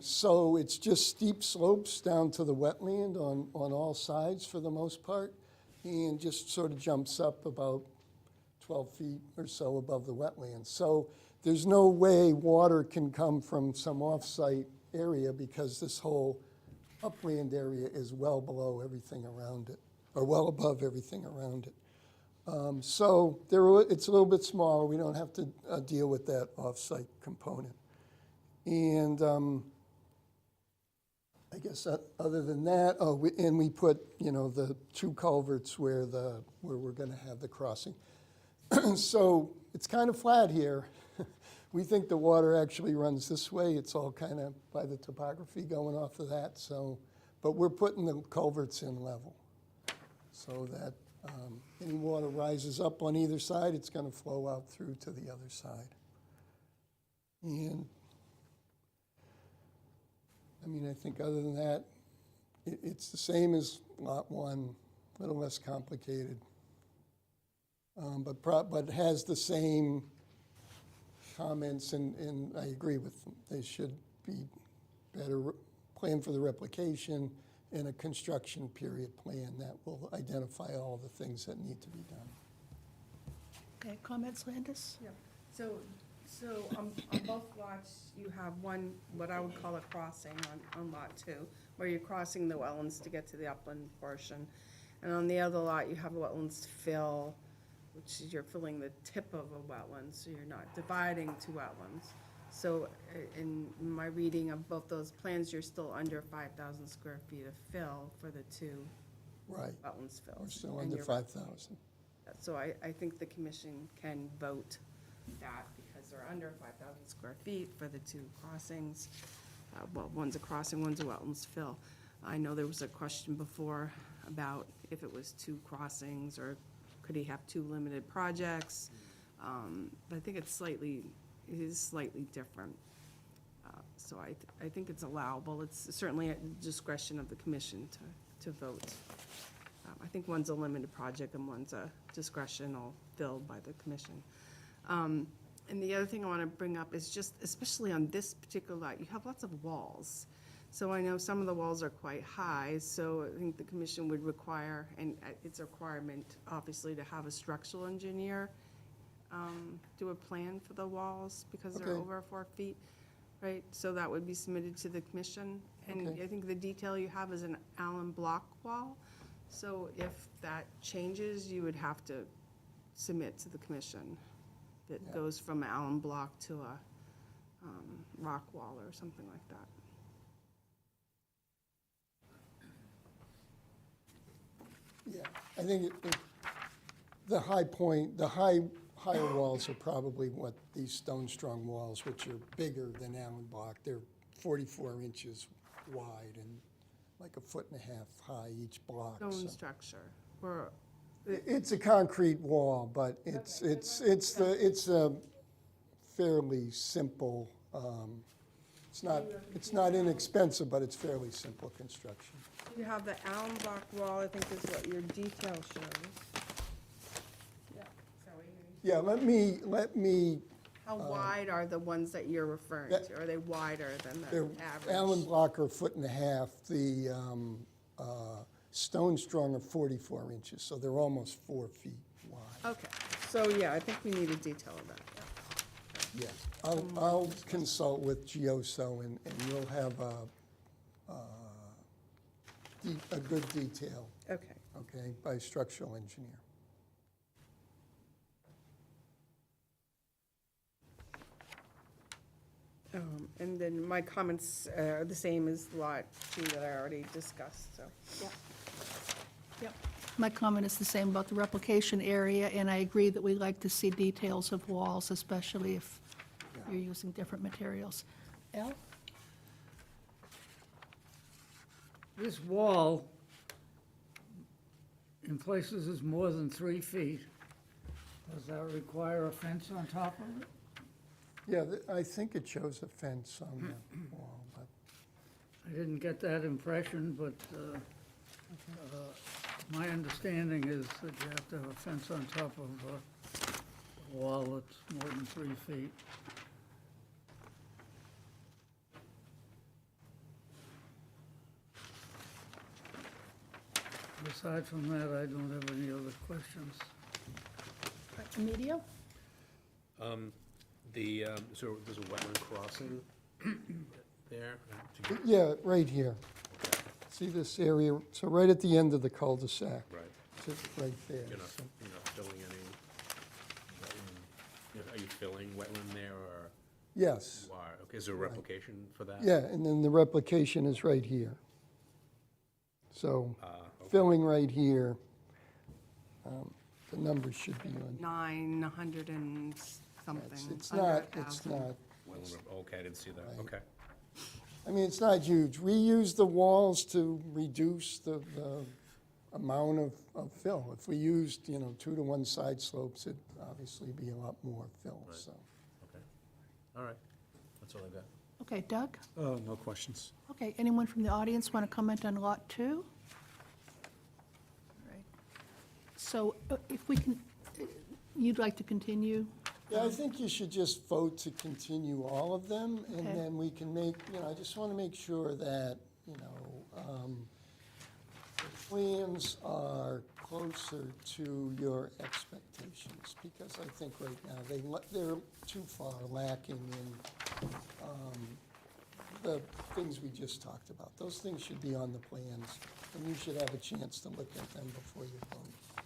So it's just steep slopes down to the wetland on all sides for the most part, and just sort of jumps up about 12 feet or so above the wetland. So there's no way water can come from some off-site area because this whole upland area is well below everything around it, or well above everything around it. So it's a little bit smaller. We don't have to deal with that off-site component. And I guess other than that, we put, the two culverts where we're going to have the crossing. So it's kind of flat here. We think the water actually runs this way. It's all kind of by the topography going off of that. So, but we're putting the culverts in level so that any water rises up on either side, it's going to flow out through to the other side. And I think other than that, it's the same as Lot 1, a little less complicated. But it has the same comments, and I agree with them. They should be better plan for the replication and a construction period plan that will identify all the things that need to be done. Okay, comments, Landis? Yeah, so on both lots, you have one, what I would call a crossing on lot 2, where you're crossing the wetlands to get to the upland portion. And on the other lot, you have a wetlands fill, which is you're filling the tip of a wetland, so you're not dividing two wetlands. So in my reading of both those plans, you're still under 5,000 square feet of fill for the two Right. wetlands fills. We're still And under you're- 5,000. So I think the commission can vote that because they're under 5,000 square feet for the two crossings. Well, one's a crossing, one's a wetlands fill. I know there was a question before about if it was two crossings or could he have two limited projects? But I think it is slightly different. So I think it's allowable. It's certainly at the discretion of the commission to vote. I think one's a limited project and one's a discretional filled by the commission. And the other thing I want to bring up is just, especially on this particular lot, you have lots of walls. So I know some of the walls are quite high, so I think the commission would require, and it's a requirement, obviously, to have a structural engineer do a plan for the walls because they're Okay. over 4 feet, right? So that would be submitted to the commission. And Okay. I think the detail you have is an Allen block wall. So if that changes, you would have to submit to the commission that Yeah. goes from Allen block to a rock wall or something like that. Yeah, I think the higher walls are probably what these stone-strung walls, which are bigger than Allen block. They're 44 inches wide and like 1.5 feet high each block. Stone so. structure, or, It's a concrete wall, but it's a fairly simple, it's not inexpensive, but it's fairly simple construction. you have the Allen block wall, I think is what your detail shows. Yeah. Yeah, let me, How wide are the ones that you're referring that- to? Are they wider than the they're average? Allen block are 1.5 feet, the stone strung are 44 inches, so they're almost 4 feet wide. Okay, so yeah, I think we need a detail of that, yeah. Yeah, I'll consult with Gioso and we'll have a good detail, Okay. okay, by a structural engineer. And then my comments are the same as lot 2 that I already discussed, so. Yep. My comment is the same about the replication area, and I agree that we like to see details of walls, especially if you're using different materials. Al? This wall, in places, is more than 3 feet. Does that require a fence on top of it? Yeah, I think it shows a fence on the wall, but I didn't get that impression, but my understanding is that you have to have a fence on top of a wall that's more than 3 feet. aside from that, I don't have any other questions. Emilio? So there's a wetland crossing there? Yeah, right here. See this area? So right at the end of the cul-de-sac. Right. Just right there. You're not, So- you're not filling any wetland, are you filling wetland there, or Yes. you are? Okay, is there a replication for that? Yeah, and then the replication is right here. So Okay. filling right here, the numbers should be on. 900 and something. It's under not, 1,000. it's not. Wetland okay, I didn't see that, Right. okay. I mean, it's not huge. We use the walls to reduce the amount of fill. If we used, 2-to-1 side slopes, it'd obviously be a lot more fill, so. Okay, all right, that's all I got. Okay, Doug? No questions. Okay, anyone from the audience want to comment on Lot 2? All right. So if we can, you'd like to continue? Yeah, I think you should just vote to continue all of them, and Okay. then we can make, I just want to make sure that, the plans are closer to your expectations, because I think right now they're too far lacking in the things we just talked about. Those things should be on the plans, and you should have a chance to look at them before you vote.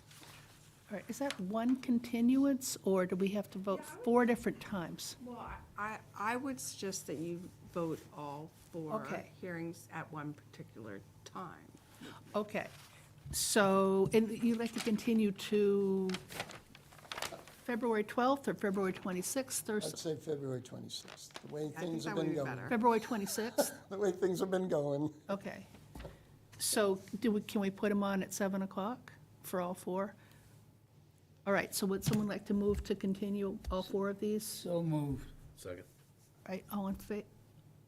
All right, is that one continuance, or do we have to vote 4 different times? Well, I would suggest that you vote all 4 Okay. hearings at one particular time. Okay, so, and you'd like to continue to February 12th or February 26th or I'd say February 26th, the way think things that have would been be going. better. February 26th? The way things have been going. Okay. So can we put them on at 7 o'clock for all 4? All right, so would someone like to move to continue all 4 of these? So moved. Second. All right, all in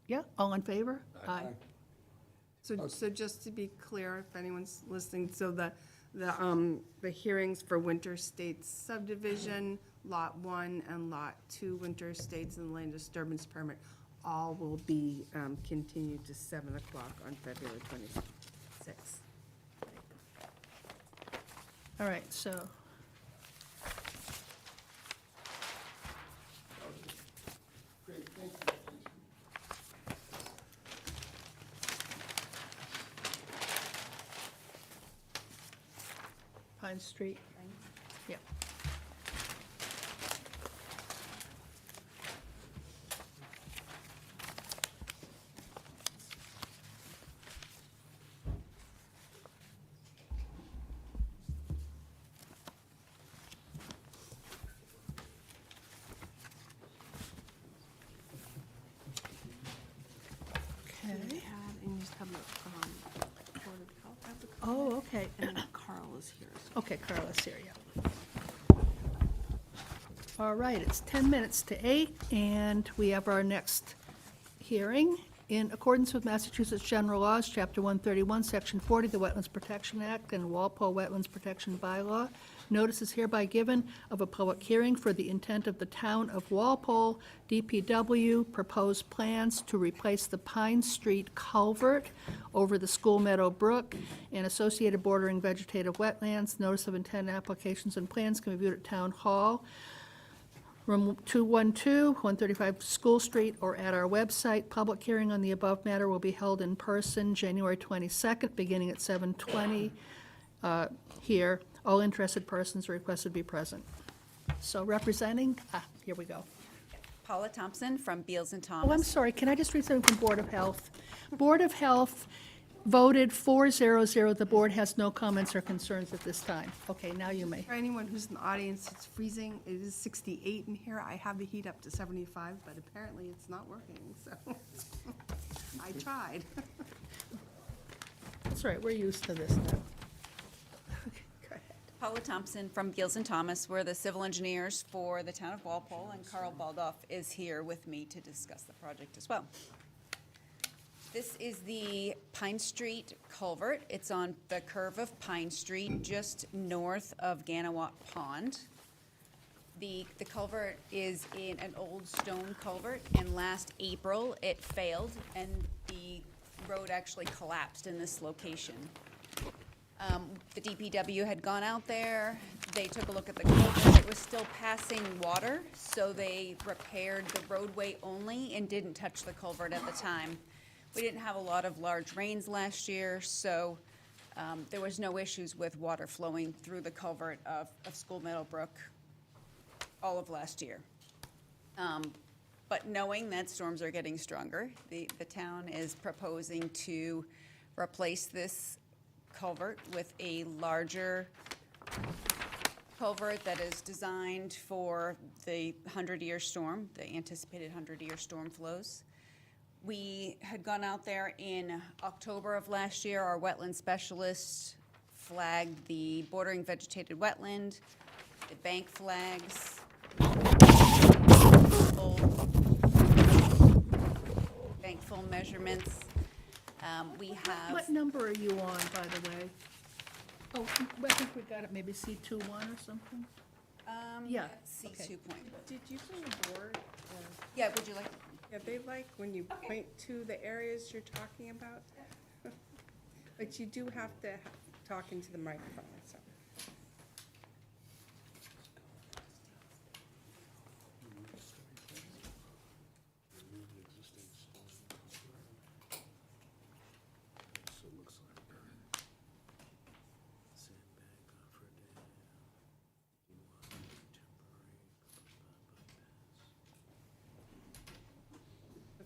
yeah, all in favor? Aye. So just to be clear, if anyone's listening, so the hearings for Winter States subdivision, Lot 1 and Lot 2 Winter States and land disturbance permit, all will be continued to 7 o'clock on February 26th. All right, so, Great, thank you. Pine Street. Yep. Okay. And you just have the Board of Health have the Oh, okay. and then Carl is here. So Okay, Carla's here, yeah. All right, it's 10 minutes to 8, and we have our next hearing. In accordance with Massachusetts General Laws, Chapter 131, Section 40, the Wetlands Protection Act, and Walpole Wetlands Protection Bylaw, notice is hereby given of a public hearing for the intent of the town of Walpole, DPW, proposed plans to replace the Pine Street culvert over the School Meadow Brook and associated bordering vegetative wetlands. Notice of intent applications and plans can be viewed at Town Hall, Room 212, 135 School Street, or at our website. Public hearing on the above matter will be held in person January 22nd, beginning at 7:20 here. All interested persons are requested to be present. So representing, here we go. Paula Thompson from Beals and Oh, I'm Thomas. sorry, can I just read something from Board of Health? Board of Health voted 4-0-0. The board has no comments or concerns at this time. Okay, now you may. for anyone who's in the audience, it's freezing. It is 68 in here. I have the heat up to 75, but apparently it's not working, so I tried. That's all right, we're used to this now. Okay, go ahead. Paula Thompson from Beals and Thomas. We're the civil engineers for the town of Walpole, and Carl Baldoff is here with me to discuss the project as well. This is the Pine Street culvert. It's on the curve of Pine Street, just north of Ganawat Pond. The culvert is in an old stone culvert, and last April, it failed, and the road actually collapsed in this location. The DPW had gone out there, they took a look at the culvert, it was still passing water, so they repaired the roadway only and didn't touch the culvert at the time. We didn't have a lot of large rains last year, so there was no issues with water flowing through the culvert of School Meadow Brook all of last year. But knowing that storms are getting stronger, the town is proposing to replace this culvert with a larger culvert that is designed for the 100-year storm, the anticipated 100-year storm flows. We had gone out there in October of last year. Our wetland specialist flagged the bordering vegetated wetland, the bank flags, bank full measurements. We have. What number are you on, by the way? Oh, I think we got it, maybe C21 or something? Yeah, C okay. 2 point. Did you bring a board? Or, Yeah, would you like? yeah, they like when you point to the areas you're talking about. But you do have to talk into the microphone, so.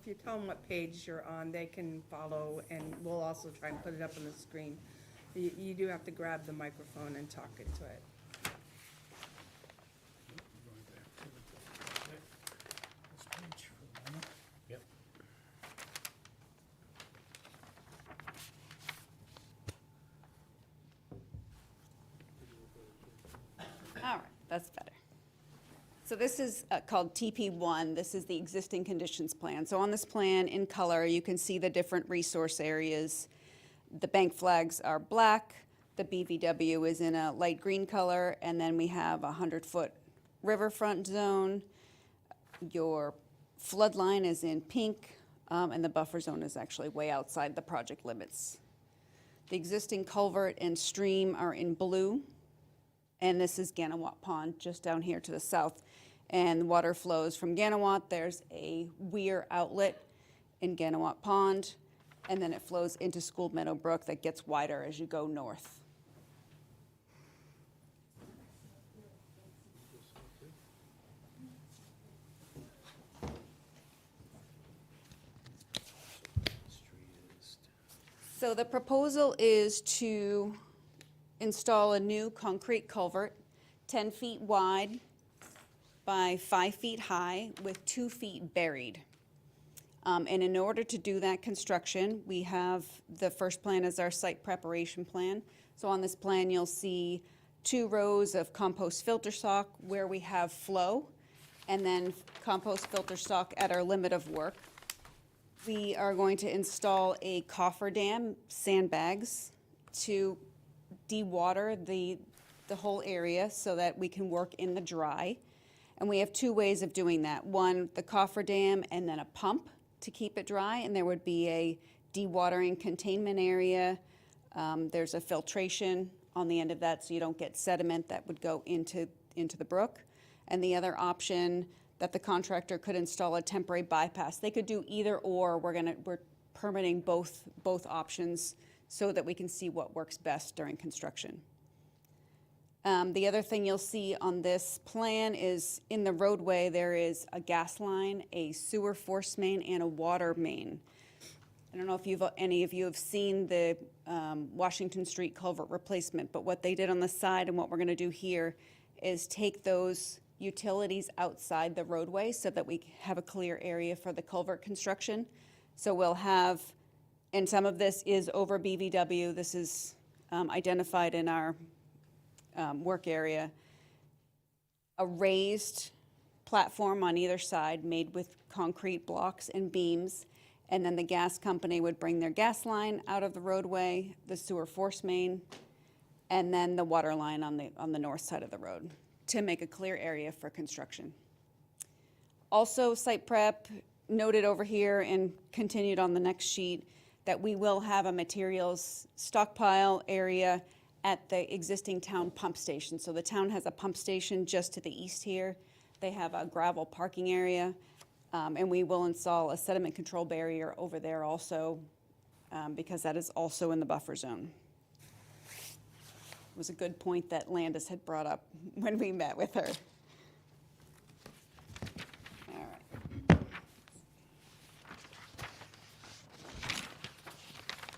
If you tell them what page you're on, they can follow, and we'll also try and put it up on the screen. You do have to grab the microphone and talk into it. Yep. All right, that's better. So this is called TP1. This is the existing conditions plan. So on this plan, in color, you can see the different resource areas. The bank flags are black, the BVW is in a light green color, and then we have a 100-foot riverfront zone. Your flood line is in pink, and the buffer zone is actually way outside the project limits. The existing culvert and stream are in blue, and this is Ganawat Pond, just down here to the south. And water flows from Ganawat. There's a weir outlet in Ganawat Pond, and then it flows into School Meadow Brook that gets wider as you go north. So the proposal is to install a new concrete culvert, 10 feet wide by 5 feet high with 2 feet buried. And in order to do that construction, we have the first plan as our site preparation plan. So on this plan, you'll see 2 rows of compost filter stock where we have flow, and then compost filter stock at our limit of work. We are going to install a cofferdam, sandbags, to dewater the whole area so that we can work in the dry. And we have 2 ways of doing that. One, the cofferdam, and then a pump to keep it dry, and there would be a dewatering containment area. There's a filtration on the end of that so you don't get sediment that would go into the brook. And the other option, that the contractor could install a temporary bypass. They could do either or. We're permitting both options so that we can see what works best during construction. The other thing you'll see on this plan is in the roadway there is a gas line, a sewer force main, and a water main. I don't know if any of you have seen the Washington Street culvert replacement, but what they did on the side and what we're going to do here is take those utilities outside the roadway so that we have a clear area for the culvert construction. So we'll have, and some of this is over BVW, this is identified in our work area, a raised platform on either side made with concrete blocks and beams, and then the gas company would bring their gas line out of the roadway, the sewer force main, and then the water line on the north side of the road to make a clear area for construction. Also, site prep noted over here and continued on the next sheet that we will have a materials stockpile area at the existing town pump station. So the town has a pump station just to the east here. They have a gravel parking area, and we will install a sediment control barrier over there also, because that is also in the buffer zone. It was a good point that Landis had brought up when we met with her. All right.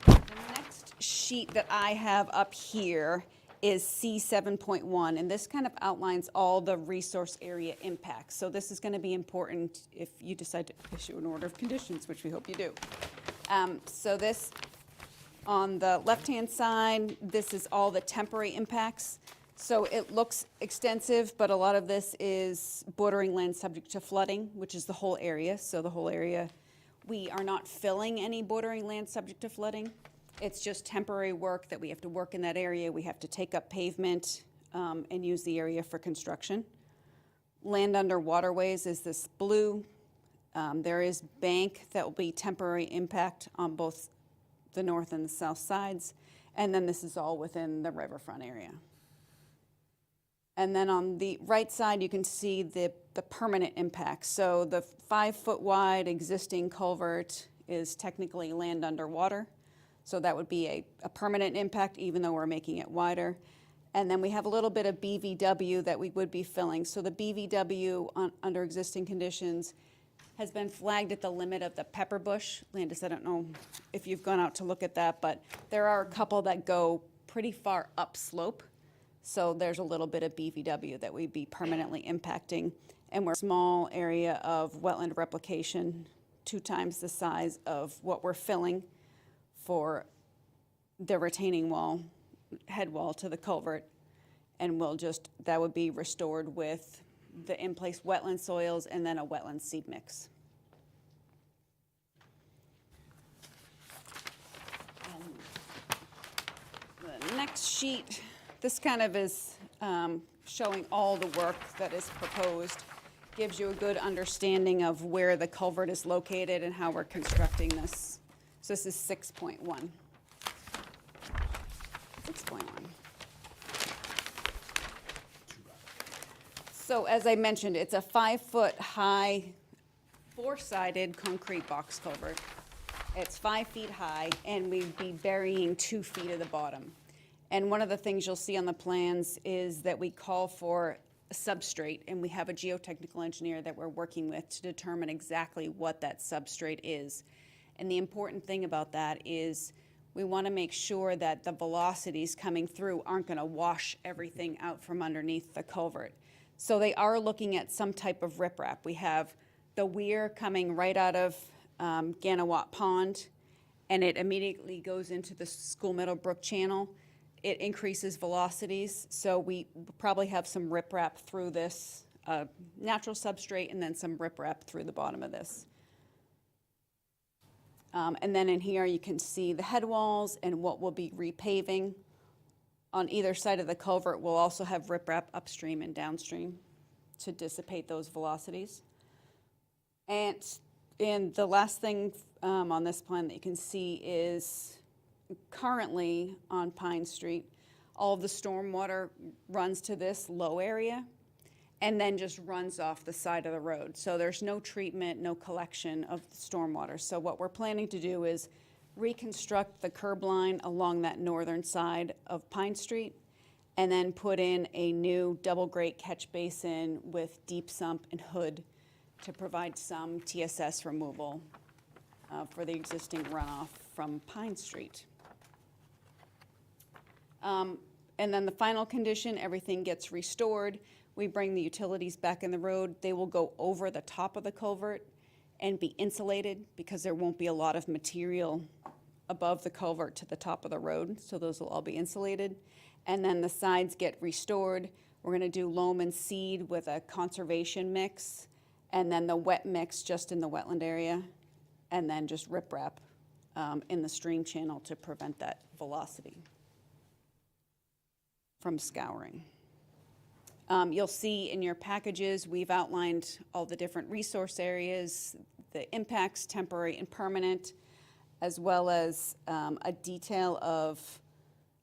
The next sheet that I have up here is C 7.1, and this kind of outlines all the resource area impacts. So this is going to be important if you decide to issue an order of conditions, which we hope you do. So this, on the left-hand side, this is all the temporary impacts. So it looks extensive, but a lot of this is bordering land subject to flooding, which is the whole area. So the whole area, we are not filling any bordering land subject to flooding. It's just temporary work that we have to work in that area. We have to take up pavement and use the area for construction. Land under waterways is this blue. There is bank that will be temporary impact on both the north and the south sides. And then this is all within the riverfront area. And then on the right side, you can see the permanent impacts. So the 5-foot wide existing culvert is technically land underwater. So that would be a permanent impact, even though we're making it wider. And then we have a little bit of BVW that we would be filling. So the BVW under existing conditions has been flagged at the limit of the pepper bush. Landis, I don't know if you've gone out to look at that, but there are a couple that go pretty far upslope. So there's a little bit of BVW that we'd be permanently impacting. And we're a small area of wetland replication, 2 times the size of what we're filling for the retaining wall, head wall to the culvert. And that would be restored with the in-place wetland soils and then a wetland seed mix. The next sheet, this kind of is showing all the work that is proposed, gives you a good understanding of where the culvert is located and how we're constructing this. So this is 6.1. 6.1. So as I mentioned, it's a 5-foot high, 4-sided concrete box culvert. It's 5 feet high, and we'd be burying 2 feet at the bottom. And one of the things you'll see on the plans is that we call for a substrate, and we have a geotechnical engineer that we're working with to determine exactly what that substrate is. And the important thing about that is we want to make sure that the velocities coming through aren't going to wash everything out from underneath the culvert. So they are looking at some type of riprap. We have the weir coming right out of Ganawat Pond, and it immediately goes into the School Meadow Brook channel. It increases velocities, so we probably have some riprap through this natural substrate and then some riprap through the bottom of this. And then in here you can see the head walls and what we'll be repaving. On either side of the culvert, we'll also have riprap upstream and downstream to dissipate those velocities. And the last thing on this plan that you can see is currently on Pine Street, all of the stormwater runs to this low area and then just runs off the side of the road. So there's no treatment, no collection of the stormwater. So what we're planning to do is reconstruct the curb line along that northern side of Pine Street and then put in a new double grate catch basin with deep sump and hood to provide some TSS removal for the existing runoff from Pine Street. And then the final condition, everything gets restored. We bring the utilities back in the road. They will go over the top of the culvert and be insulated because there won't be a lot of material above the culvert to the top of the road. So those will all be insulated. And then the sides get restored. We're gonna do loam and seed with a conservation mix, and then the wet mix just in the wetland area, and then just riprap in the stream channel to prevent that velocity from scouring. You'll see in your packages, we've outlined all the different resource areas, the impacts, temporary and permanent, as well as a detail of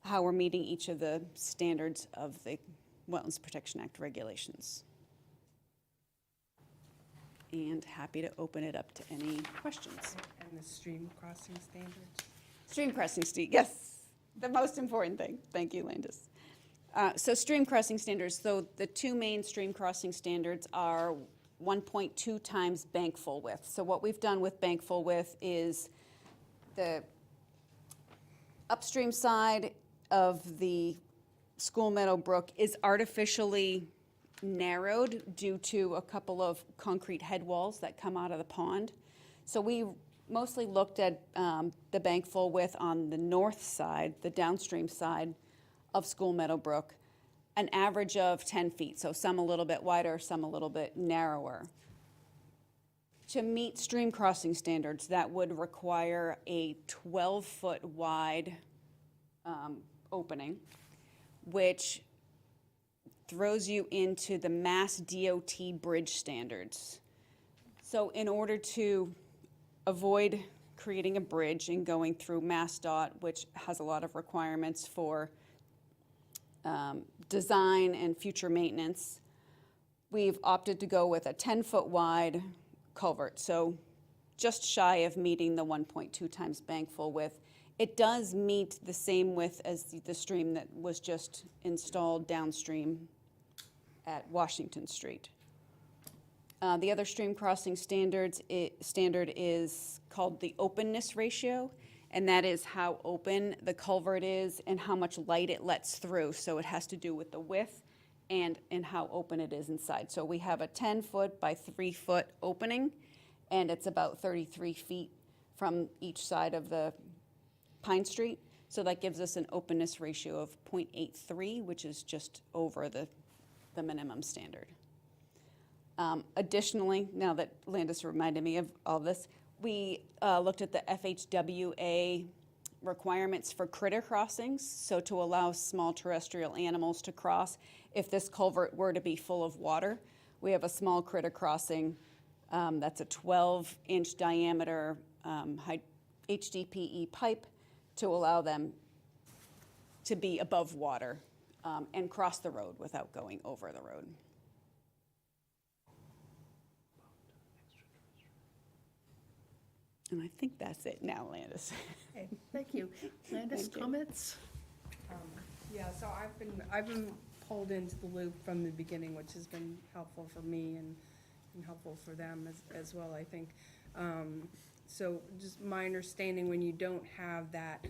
how we're meeting each of the standards of the Wetlands Protection Act regulations. And happy to open it up to any questions. And the stream crossing standards? Stream crossing, yes, the most important thing. Thank you, Landis. So stream crossing standards, so the two main stream crossing standards are 1.2 times bank full width. So what we've done with bank full width is the upstream side of the School Meadow Brook is artificially narrowed due to a couple of concrete head walls that come out of the pond. So we mostly looked at the bank full width on the north side, the downstream side of School Meadow Brook, an average of 10 feet, so some a little bit wider, some a little bit narrower. To meet stream crossing standards, that would require a 12-foot wide opening, which throws you into the Mass DOT bridge standards. So in order to avoid creating a bridge and going through MassDOT, which has a lot of requirements for design and future maintenance, we've opted to go with a 10-foot wide culvert, so just shy of meeting the 1.2 times bank full width. It does meet the same width as the stream that was just installed downstream at Washington Street. The other stream crossing standard is called the openness ratio, and that is how open the culvert is and how much light it lets through. So it has to do with the width and how open it is inside. So we have a 10-foot by 3-foot opening, and it's about 33 feet from each side of the Pine Street. So that gives us an openness ratio of 0.83, which is just over the minimum standard. Additionally, now that Landis reminded me of all this, we looked at the FHWA requirements for critter crossings, so to allow small terrestrial animals to cross. If this culvert were to be full of water, we have a small critter crossing that's a 12-inch diameter HDPE pipe to allow them to be above water and cross the road without going over the road. And I think that's it now, Landis. Okay, thank you. Landis, Thank you. comments? Yeah, so I've been pulled into the loop from the beginning, which has been helpful for me and helpful for them as well, I think. So just my understanding, when you don't have that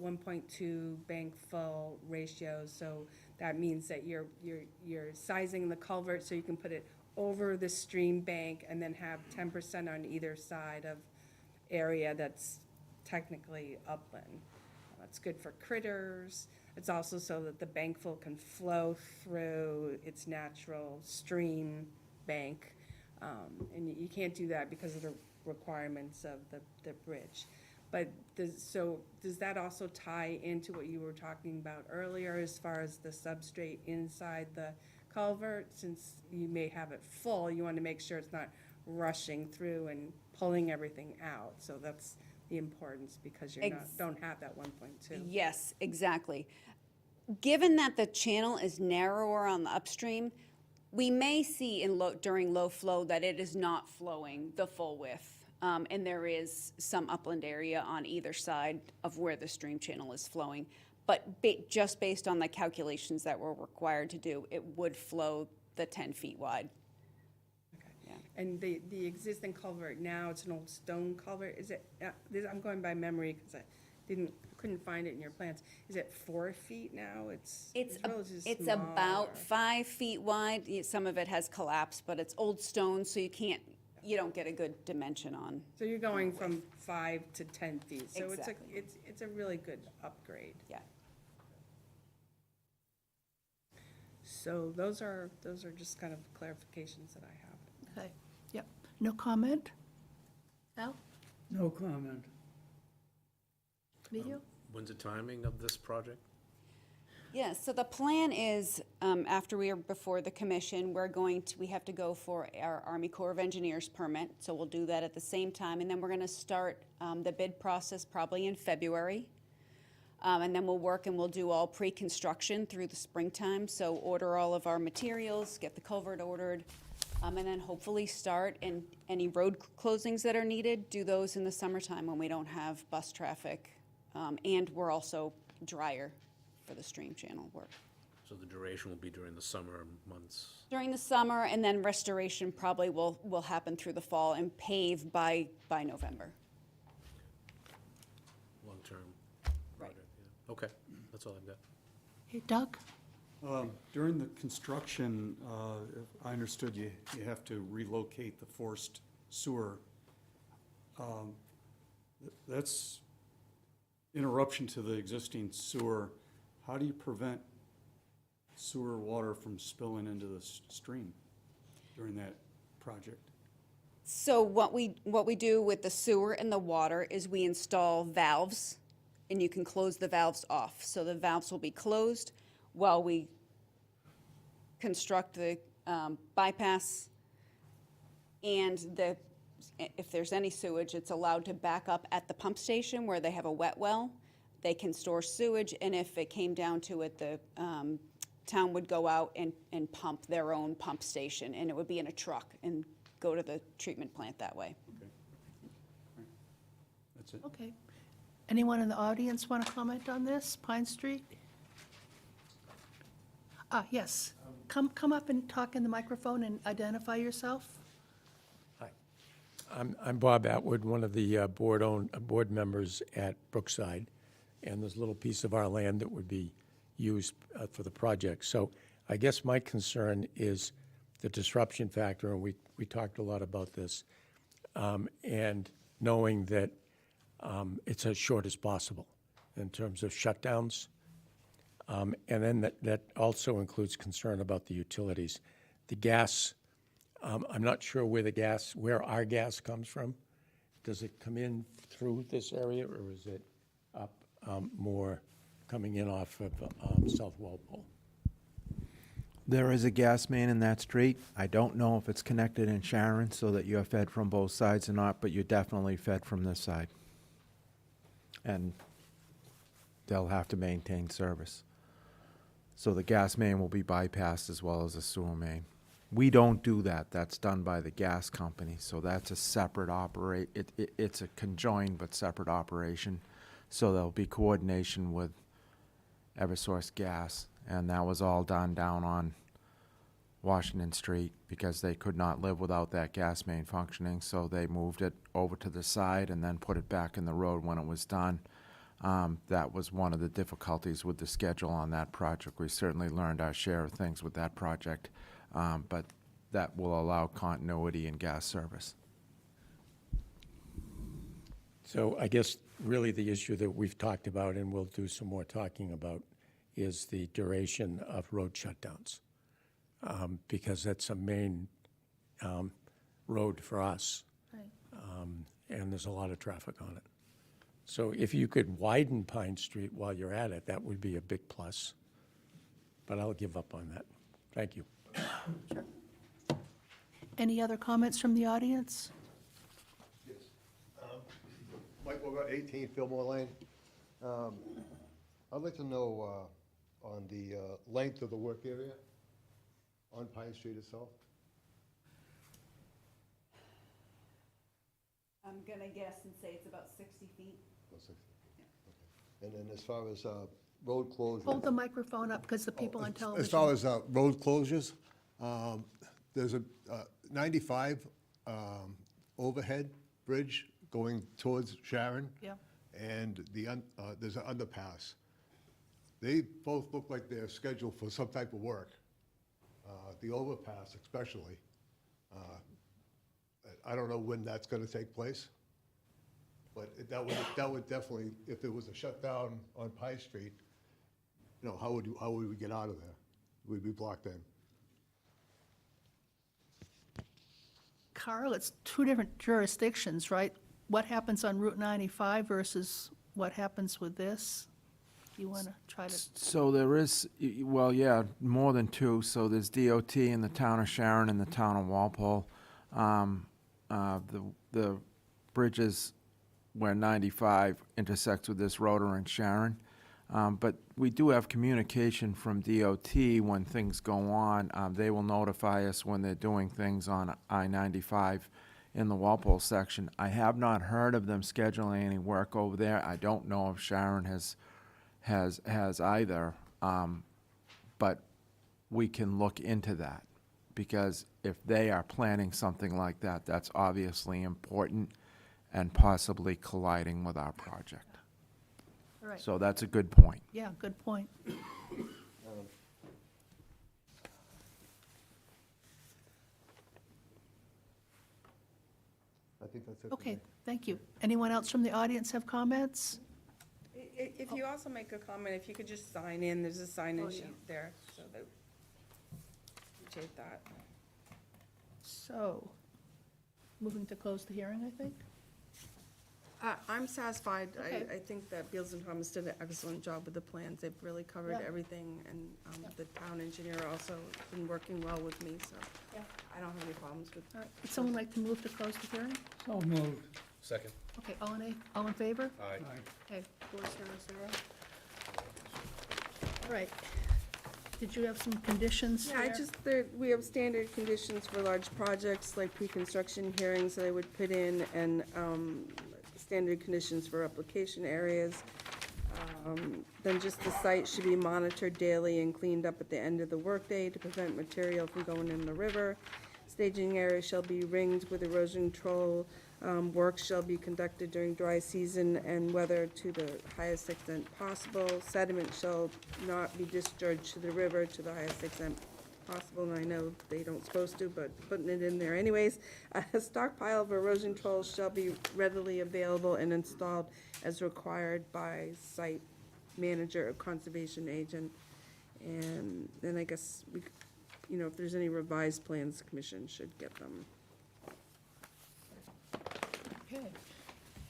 1.2 bank full ratio, so that means that you're sizing the culvert so you can put it over the stream bank and then have 10% on either side of area that's technically upland. It's good for critters. It's also so that the bankful can flow through its natural stream bank. And you can't do that because of the requirements of the bridge. But does that also tie into what you were talking about earlier as far as the substrate inside the culvert? Since you may have it full, you want to make sure it's not rushing through and pulling everything out. So that's the importance, because you don't have that 1.2. Yes, exactly. Given that the channel is narrower on the upstream, we may see during low flow that it is not flowing the full width. And there is some upland area on either side of where the stream channel is flowing. But just based on the calculations that we're required to do, it would flow the 10 feet wide. And the existing culvert now, it's an old stone culvert, is it, I'm going by memory because I couldn't find it in your plans. Is it 4 feet now? It's relatively It's small, about or- 5 feet wide. Some of it has collapsed, but it's old stone, so you don't get a good dimension on. So you're going from 5 to 10 feet. So Exactly. it's a really good upgrade. Yeah. So those are just kind of clarifications that I have. Okay, yep. No comment? Al? No comment. Video? When's the timing of this project? Yeah, so the plan is, after we are before the commission, we have to go for our Army Corps of Engineers permit, so we'll do that at the same time, and then we're gonna start the bid process probably in February. And then we'll work and we'll do all pre-construction through the springtime. So order all of our materials, get the culvert ordered, and then hopefully start, and any road closings that are needed, do those in the summertime when we don't have bus traffic. And we're also drier for the stream channel work. So the duration will be during the summer months. During the summer, and then restoration probably will happen through the fall and pave by November. Long-term Right. project, yeah. Okay, that's all I've got. Hey, Doug? During the construction, if I understood you have to relocate the forced sewer. That's interruption to the existing sewer. How do you prevent sewer water from spilling into the stream during that project? So what we do with the sewer and the water is we install valves, and you can close the valves off. So the valves will be closed while we construct the bypass, and if there's any sewage, it's allowed to back up at the pump station where they have a wet well. They can store sewage, and if it came down to it, the town would go out and pump their own pump station, and it would be in a truck and go to the treatment plant that way. Okay. All right. That's it. Okay. Anyone in the audience want to comment on this, Pine Street? Yes. Come up and talk in the microphone and identify yourself. Hi. I'm Bob Atwood, one of the board members at Brookside, and there's a little piece of our land that would be used for the project. So I guess my concern is the disruption factor, and we talked a lot about this, and knowing that it's as short as possible in terms of shutdowns. And then that also includes concern about the utilities. The gas, I'm not sure where our gas comes from. Does it come in through this area, or is it up more coming in off of South Walpole? There is a gas main in that street. I don't know if it's connected in Sharon so that you're fed from both sides or not, but you're definitely fed from this side. And they'll have to maintain service. So the gas main will be bypassed as well as the sewer main. We don't do that. That's done by the gas company, so that's a separate it's a conjoined but separate operation. So there'll be coordination with Eversource Gas, and that was all done down on Washington Street because they could not live without that gas main functioning, so they moved it over to the side and then put it back in the road when it was done. That was one of the difficulties with the schedule on that project. We certainly learned our share of things with that project, but that will allow continuity in gas service. So I guess really the issue that we've talked about, and we'll do some more talking about, is the duration of road shutdowns. Because that's a main road for us, and there's a lot of traffic on it. So if you could widen Pine Street while you're at it, that would be a big plus. But I'll give up on that. Thank you. Any other comments from the audience? Mike Bogart, 18 Fillmore Lane. I'd like to know on the length of the work area on Pine Street itself. I'm gonna guess and say it's about 60 feet. About 60. Okay. And then as far as road closures. Hold the microphone up because the people on television. As far as road closures, there's a 95 overhead bridge going towards Sharon. Yeah. And there's an underpass. They both look like they're scheduled for some type of work. The overpass especially. I don't know when that's going to take place, but that would definitely, if there was a shutdown on Pine Street, you know, how would we get out of there? We'd be blocked in. Carl, it's two different jurisdictions, right? What happens on Route 95 versus what happens with this? You want to try to, So there is, well, yeah, more than two. So there's DOT in the town of Sharon and the town of Walpole. The bridges where 95 intersects with this rotor in Sharon But we do have communication from DOT when things go on. They will notify us when they're doing things on I-95 in the Walpole section. I have not heard of them scheduling any work over there. I don't know if Sharon has either, but we can look into that, because if they are planning something like that, that's obviously important and possibly colliding with our project. All right, So that's a good point. yeah, good point. I think that's it. for Okay, me. thank you. Anyone else from the audience have comments? If you also make a comment, if you could just sign in, there's a sign-in Oh, yeah. sheet there, so that, appreciate that. So, moving to close the hearing, I think? I'm satisfied. Okay. I think that Beals and Thomas did an excellent job with the plans. They've really covered Yeah. everything, and the town engineer also been working well with me, so Yeah. I don't have any problems with. All right, would someone like to move to close the hearing? So moved. Second. Okay, all in favor? Aye. Okay, 400. All right. Did you have some conditions Yeah, there? we have standard conditions for large projects, like pre-construction hearings that I would put in, and standard conditions for application areas. Then just the site should be monitored daily and cleaned up at the end of the workday to prevent material from going in the river. Staging area shall be ringed with erosion control. Work shall be conducted during dry season and weather to the highest extent possible. Sediment shall not be discharged to the river to the highest extent possible, and I know they don't supposed to, but putting it in there anyways. A stockpile of erosion control shall be readily available and installed as required by site manager or conservation agent. And then I guess if there's any revised plans, the commission should get them. Okay.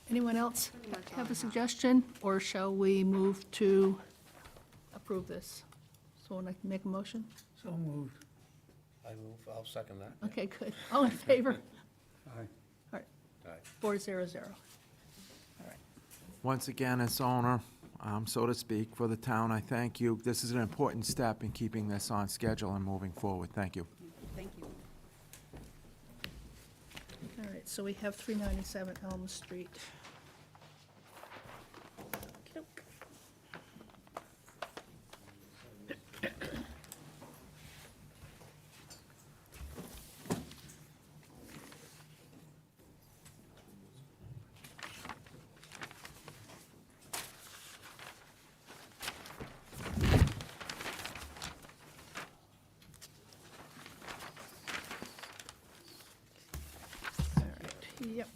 Anyone else have a suggestion, or shall we move to approve this? Someone like to make a motion? So moved. I'll second that. Okay, good. All in favor? Aye. All right, Aye. 400. Once again, as owner, so to speak, for the town, I thank you. This is an important step in keeping this on schedule and moving forward. Thank you. Thank you. All right, so we have 397 Elm Street. Okey-doke. All right, yep.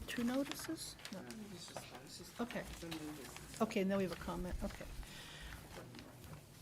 Two notices? No. Okay. Okay, and then we have a comment, okay.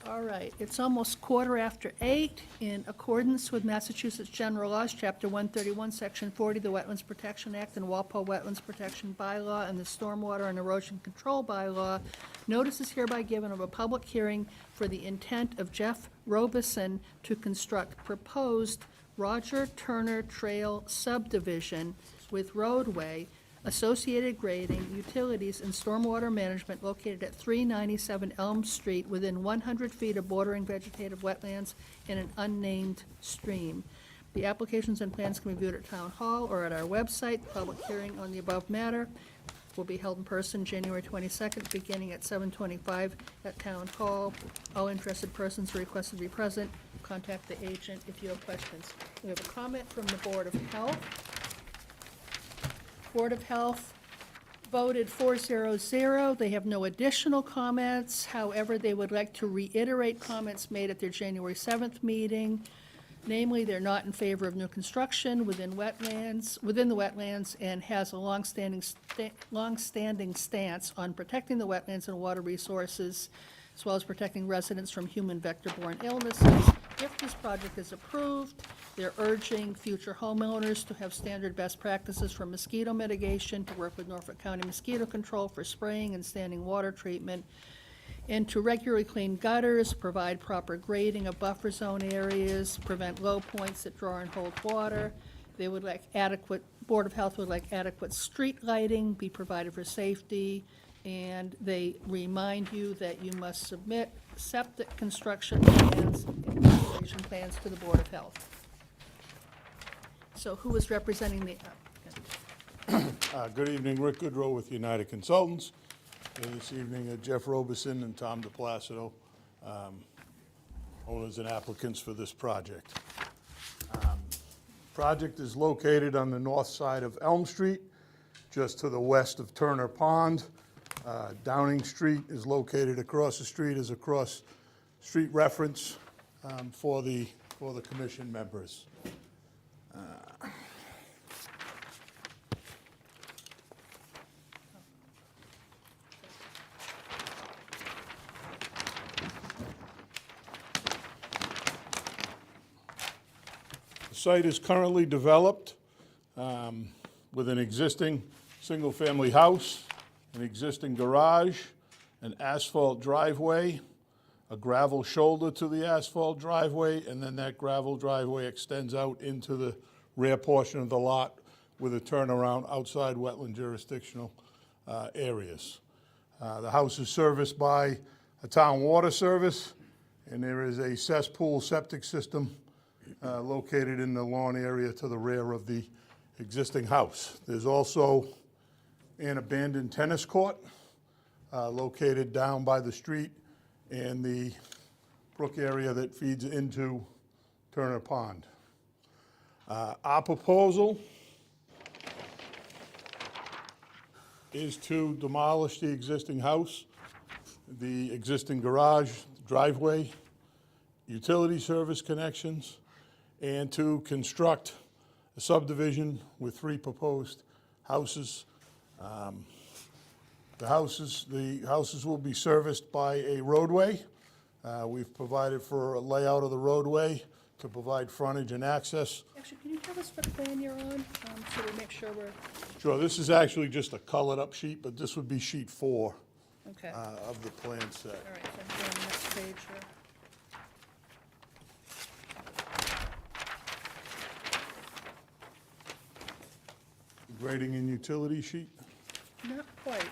All right, it's almost 8:15. In accordance with Massachusetts General Laws, Chapter 131, Section 40, the Wetlands Protection Act and Walpole Wetlands Protection Bylaw and the Stormwater and Erosion Control Bylaw, notice is hereby given of a public hearing for the intent of Jeff Robeson to construct proposed Roger Turner Trail subdivision with roadway, associated grading, utilities, and stormwater management located at 397 Elm Street within 100 feet of bordering vegetative wetlands and an unnamed stream. The applications and plans can be viewed at Town Hall or at our website. The public hearing on the above matter will be held in person January 22nd, beginning at 7:25 at Town Hall. All interested persons are requested to be present. Contact the agent if you have questions. We have a comment from the Board of Health. Board of Health voted 400. They have no additional comments. However, they would like to reiterate comments made at their January 7th meeting. Namely, they're not in favor of new construction within the wetlands, and has a longstanding stance on protecting the wetlands and water resources, as well as protecting residents from human vector-borne illnesses. If this project is approved, they're urging future homeowners to have standard best practices for mosquito mitigation, to work with Norfolk County Mosquito Control for spraying and standing water treatment, and to regularly clean gutters, provide proper grading of buffer zone areas, prevent low points that draw and hold water. They would like Board of Health would like adequate street lighting be provided for safety, And they remind you that you must submit septic construction plans and operation plans to the Board of Health. So who is representing the applicant? Good evening, Rick Goodrow with United Consultants. This evening, Jeff Robeson and Tom DePlacido, owners and applicants for this project. Project is located on the north side of Elm Street, just to the west of Turner Pond. Downing Street is located across the street as a cross-street reference for the commission members. The site is currently developed with an existing single-family house, an existing garage, an asphalt driveway, a gravel shoulder to the asphalt driveway, and then that gravel driveway extends out into the rear portion of the lot with a turnaround outside wetland jurisdictional areas. The house is serviced by a town water service, and there is a cesspool septic system located in the lawn area to the rear of the existing house. There's also an abandoned tennis court located down by the street and the brook area that feeds into Turner Pond. Our proposal is to demolish the existing house, the existing garage, driveway, utility service connections, and to construct a subdivision with 3 proposed houses. The houses will be serviced by a roadway. We've provided for a layout of the roadway to provide frontage and access. Actually, can you tell us what plan you're on, so we make sure we're, Sure, this is actually just a colored up sheet, but this would be sheet 4 okay. of the plan set. All right, so I'm going to the next page here. Grading and utility sheet. Not quite.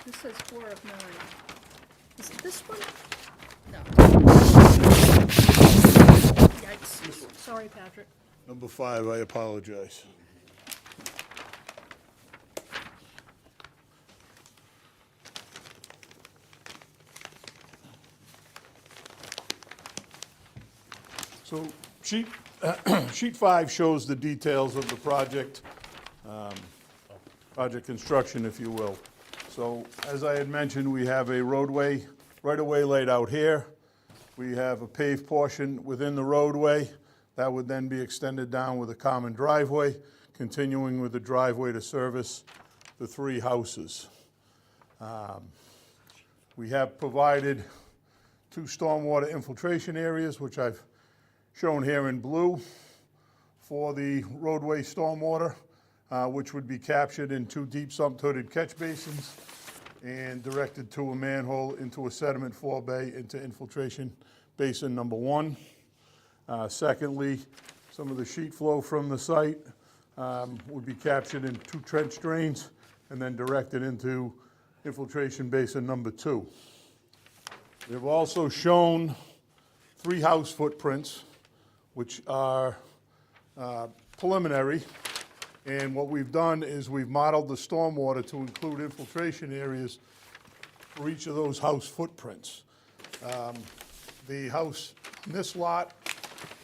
This says 4 of 9. Is it this one? No. Yikes. Sorry, Patrick. Number 5, I apologize. So sheet 5 shows the details of the project, project construction, if you will. So as I had mentioned, we have a roadway right-of-way laid out here. We have a paved portion within the roadway that would then be extended down with a common driveway, continuing with the driveway to service the 3 houses. We have provided 2 stormwater infiltration areas, which I've shown here in blue, for the roadway stormwater, which would be captured in 2 deep sump-hooded catch basins and directed to a manhole into a sediment forebay into infiltration basin number 1. Secondly, some of the sheet flow from the site would be captured in 2 trench drains and then directed into infiltration basin number 2. We've also shown 3 house footprints, which are preliminary. And what we've done is we've modeled the stormwater to include infiltration areas for each of those house footprints. The house in this lot,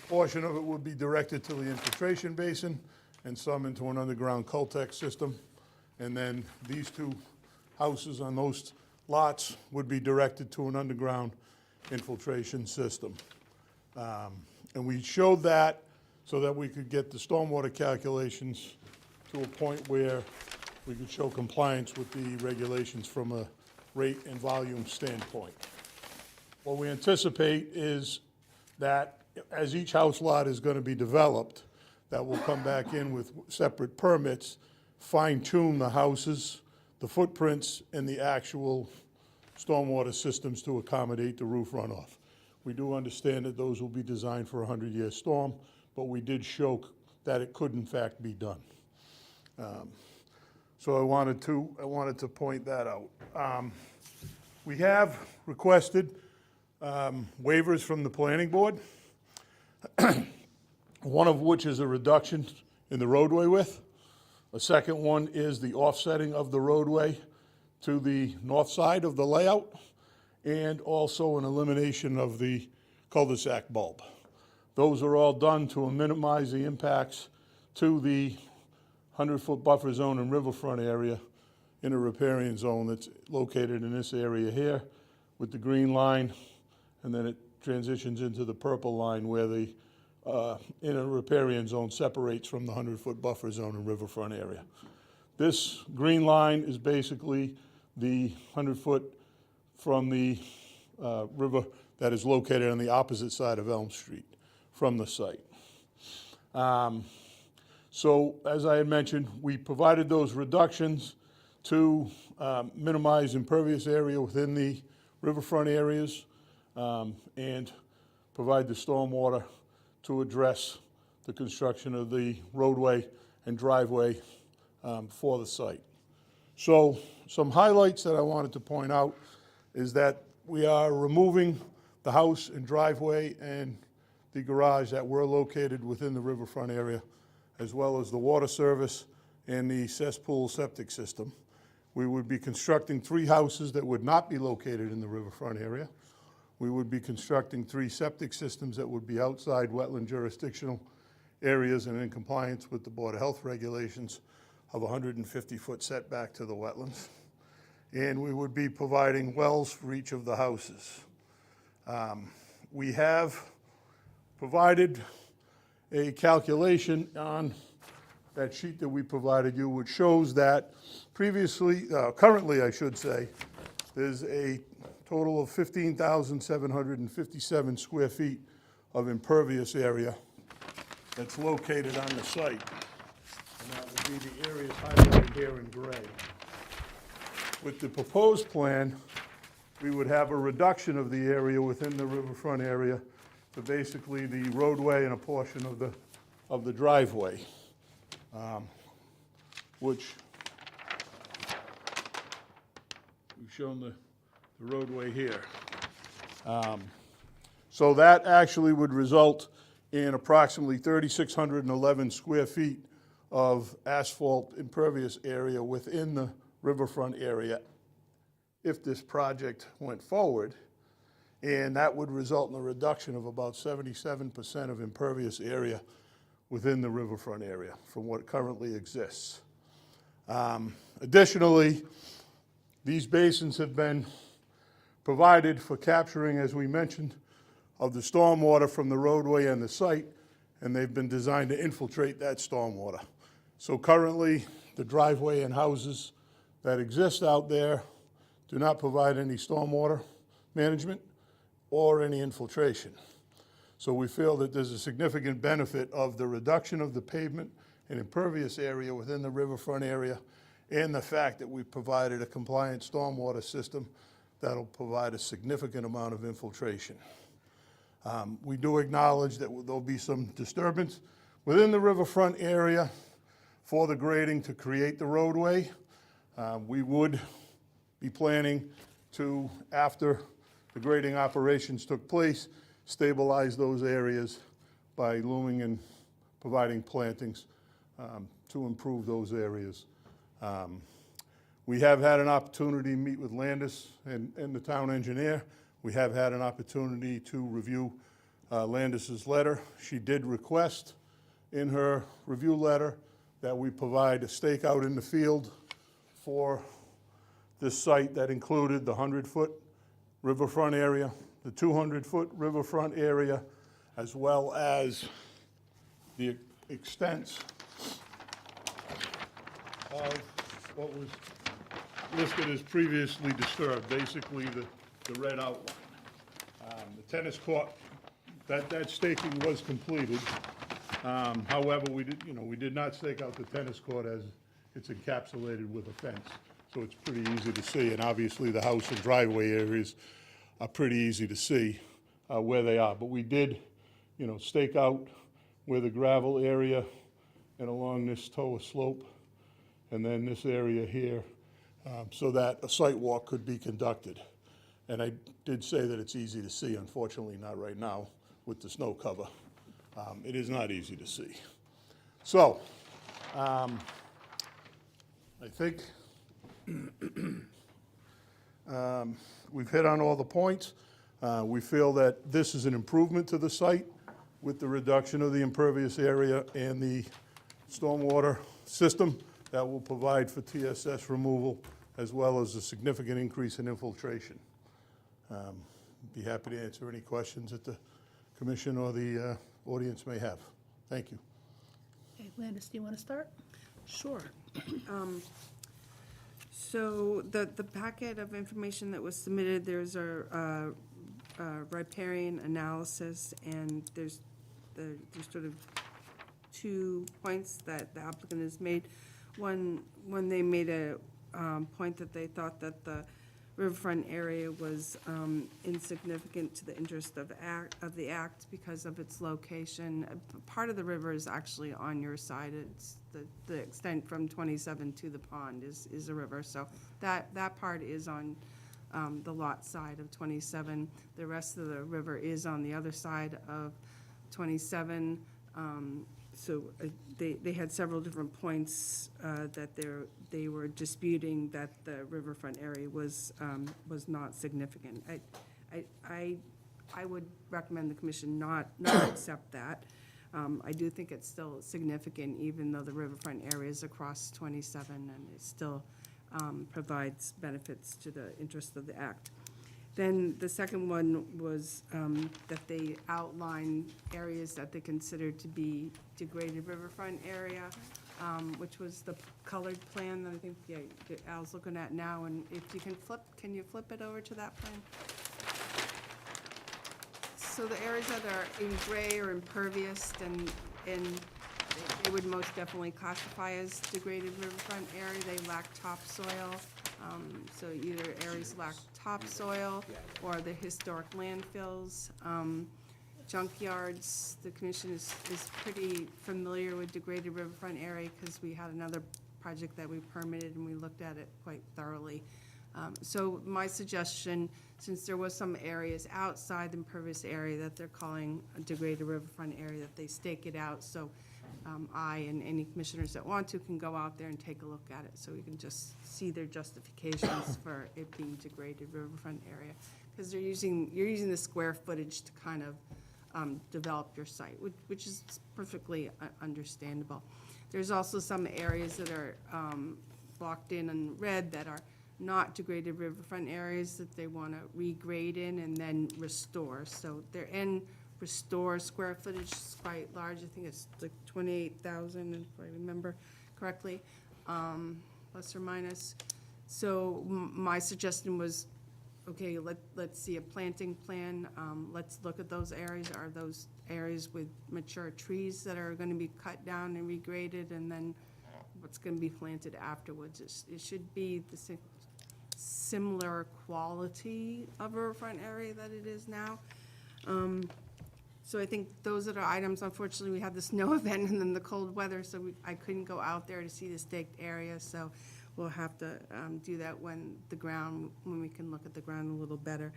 portion of it would be directed to the infiltration basin and some into an underground Cultec system. And then these 2 houses on those lots would be directed to an underground infiltration system. And we showed that so that we could get the stormwater calculations to a point where we could show compliance with the regulations from a rate and volume standpoint. What we anticipate is that as each house lot is going to be developed, that will come back in with separate permits, fine-tune the houses, the footprints, and the actual stormwater systems to accommodate the roof runoff. We do understand that those will be designed for a 100-year storm, but we did show that it could in fact be done. So I wanted to point that out. We have requested waivers from the planning board, one of which is a reduction in the roadway width. A second one is the offsetting of the roadway to the north side of the layout, and also an elimination of the cul-de-sac bulb. Those are all done to minimize the impacts to the 100-foot buffer zone and riverfront area in a riparian zone that's located in this area here with the green line, and then it transitions into the purple line where the inner riparian zone separates from the 100-foot buffer zone and riverfront area. This green line is basically the 100-foot from the river that is located on the opposite side of Elm Street from the site. So as I had mentioned, we provided those reductions to minimize impervious area within the riverfront areas and provide the stormwater to address the construction of the roadway and driveway for the site. So some highlights that I wanted to point out is that we are removing the house and driveway and the garage that were located within the riverfront area, as well as the water service and the cesspool septic system. We would be constructing 3 houses that would not be located in the riverfront area. We would be constructing 3 septic systems that would be outside wetland jurisdictional areas and in compliance with the Board of Health regulations of 150-foot setback to the wetlands. And we would be providing wells for each of the houses. We have provided a calculation on that sheet that we provided you, which shows that currently I should say, there's a total of 15,757 square feet of impervious area that's located on the site. And that would be the areas highlighted here in gray. With the proposed plan, we would have a reduction of the area within the riverfront area to basically the roadway and a portion of the driveway, which we've shown the roadway here. So that actually would result in approximately 3,611 square feet of asphalt impervious area within the riverfront area if this project went forward. And that would result in a reduction of about 77% of impervious area within the riverfront area from what currently exists. Additionally, these basins have been provided for capturing, as we mentioned, of the stormwater from the roadway and the site, and they've been designed to infiltrate that stormwater. So currently, the driveway and houses that exist out there do not provide any stormwater management or any infiltration. So we feel that there's a significant benefit of the reduction of the pavement and impervious area within the riverfront area, and the fact that we provided a compliant stormwater system that'll provide a significant amount of infiltration. We do acknowledge that there'll be some disturbance within the riverfront area for the grading to create the roadway. We would be planning to, after the grading operations took place, stabilize those areas by looming and providing plantings to improve those areas. We have had an opportunity to meet with Landis and the town engineer. We have had an opportunity to review Landis's letter. She did request in her review letter that we provide a stakeout in the field for this site that included the 100-foot riverfront area, the 200-foot riverfront area, as well as the extents of what was listed as previously disturbed, basically the red outline. The tennis court, that staking was completed. However, we did not stake out the tennis court as it's encapsulated with a fence. So it's pretty easy to see, and obviously the house and driveway areas are pretty easy to see where they are. But we did, stake out where the gravel area and along this Toa slope and then this area here, so that a site walk could be conducted. And I did say that it's easy to see, unfortunately not right now with the snow cover. It is not easy to see. So, I think we've hit on all the points. We feel that this is an improvement to the site with the reduction of the impervious area and the stormwater system that will provide for TSS removal, as well as a significant increase in infiltration. Be happy to answer any questions that the commission or the audience may have. Thank you. Okay, Landis, do you want to start? Sure. So the packet of information that was submitted, there's a riparian analysis, and there's sort of 2 points that the applicant has made. One, they made a point that they thought that the riverfront area was insignificant to the interest of the act because of its location. Part of the river is actually on your side. It's the extent from 27 to the pond is a river. So that part is on the lot side of 27. The rest of the river is on the other side of 27. So they had several different points that they were disputing that the riverfront area was not significant. I would recommend the commission not accept that. I do think it's still significant, even though the riverfront area is across 27, and it still provides benefits to the interest of the act. Then the second one was that they outline areas that they considered to be degraded riverfront area, which was the colored plan that I think Al's looking at now. And if you can you flip it over to that plan? So the areas that are in gray or impervious, and they would most definitely classify as degraded riverfront area. They lack topsoil. So either areas lack topsoil or the historic landfills, junkyards. The commission is pretty familiar with degraded riverfront area because we had another project that we permitted and we looked at it quite thoroughly. So my suggestion, since there was some areas outside the impervious area that they're calling a degraded riverfront area, that they stake it out. So I and any commissioners that want to can go out there and take a look at it, so we can just see their justifications for it being degraded riverfront area. Because you're using the square footage to kind of develop your site, which is perfectly understandable. There's also some areas that are blocked in red that are not degraded riverfront areas that they want to regrade in and then restore. So they're in restore square footage is quite large. I think it's like 28,000, if I remember correctly, plus or minus. So my suggestion was, okay, let's see a planting plan. Let's look at those areas. Are those areas with mature trees that are going to be cut down and regraded, and then what's going to be planted afterwards? It should be the similar quality of riverfront area that it is now. So I think those are the items. Unfortunately, we had the snow event and then the cold weather, so I couldn't go out there to see the staked area. So we'll have to do that when we can look at the ground a little better.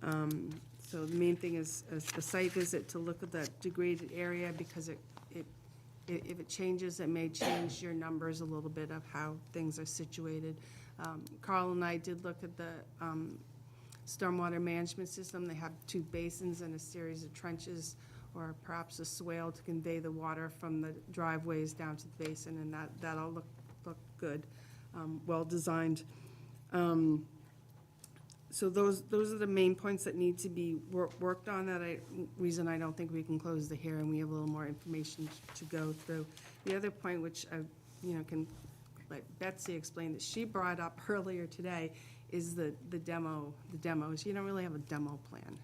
So the main thing is a site visit to look at the degraded area, because if it changes, it may change your numbers a little bit of how things are situated. Carl and I did look at the stormwater management system. They have 2 basins and a series of trenches, or perhaps a swale to convey the water from the driveways down to the basin, and that all look good, well designed. So those are the main points that need to be worked on. Reason I don't think we can close the hearing. We have a little more information to go through. The other point, which I can let Betsy explain, that she brought up earlier today, is the demos. You don't really have a demo plan.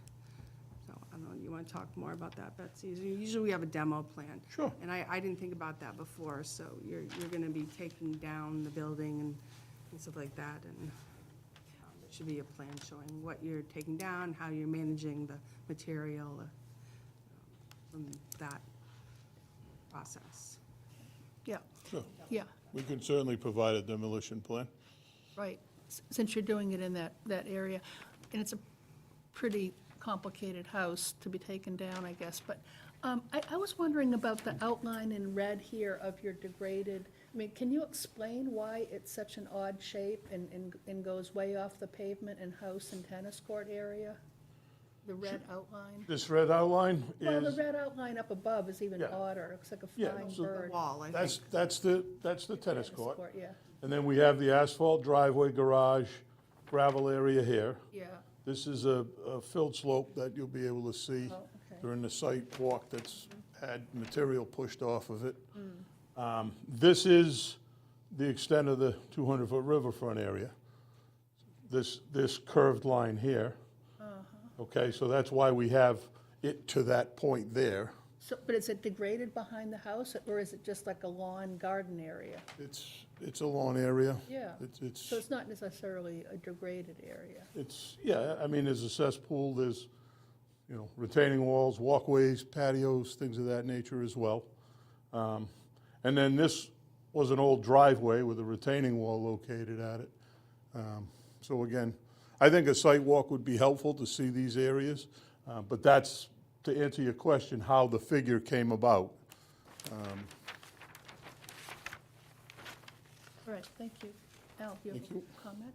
So I don't know, you want to talk more about that, Betsy? Usually we have a demo plan. Sure. And I didn't think about that before, so you're going to be taking down the building and stuff like that, and there should be a plan showing what you're taking down, how you're managing the material from that process. Yeah. Sure. Yeah. We can certainly provide a demolition plan. Right, since you're doing it in that area. And it's a pretty complicated house to be taken down, I guess. But I was wondering about the outline in red here of your degraded, I mean, can you explain why it's such an odd shape and goes way off the pavement and house and tennis court area? The red outline? This red outline Well, the is, red outline up above is even Yeah. odder. It looks like a Yeah, flying so- bird. Wall, I think. that's the tennis court. Yeah, And then we have the asphalt driveway, garage, gravel area here. yeah. This is a filled slope that you'll be able to see Oh, okay. during the site walk that's had material pushed off of it. This is the extent of the 200-foot riverfront area. This curved line here. Okay, so that's why we have it to that point there. So, but is it degraded behind the house, or is it just like a lawn garden area? It's a lawn area. Yeah. It's, So it's not necessarily a degraded area. yeah, I mean, there's a cesspool, there's, retaining walls, walkways, patios, things of that nature as well. And then this was an old driveway with a retaining wall located at it. So again, I think a site walk would be helpful to see these areas, but that's, to answer your question, how the figure came about. All right, thank you. Al, you have a comment?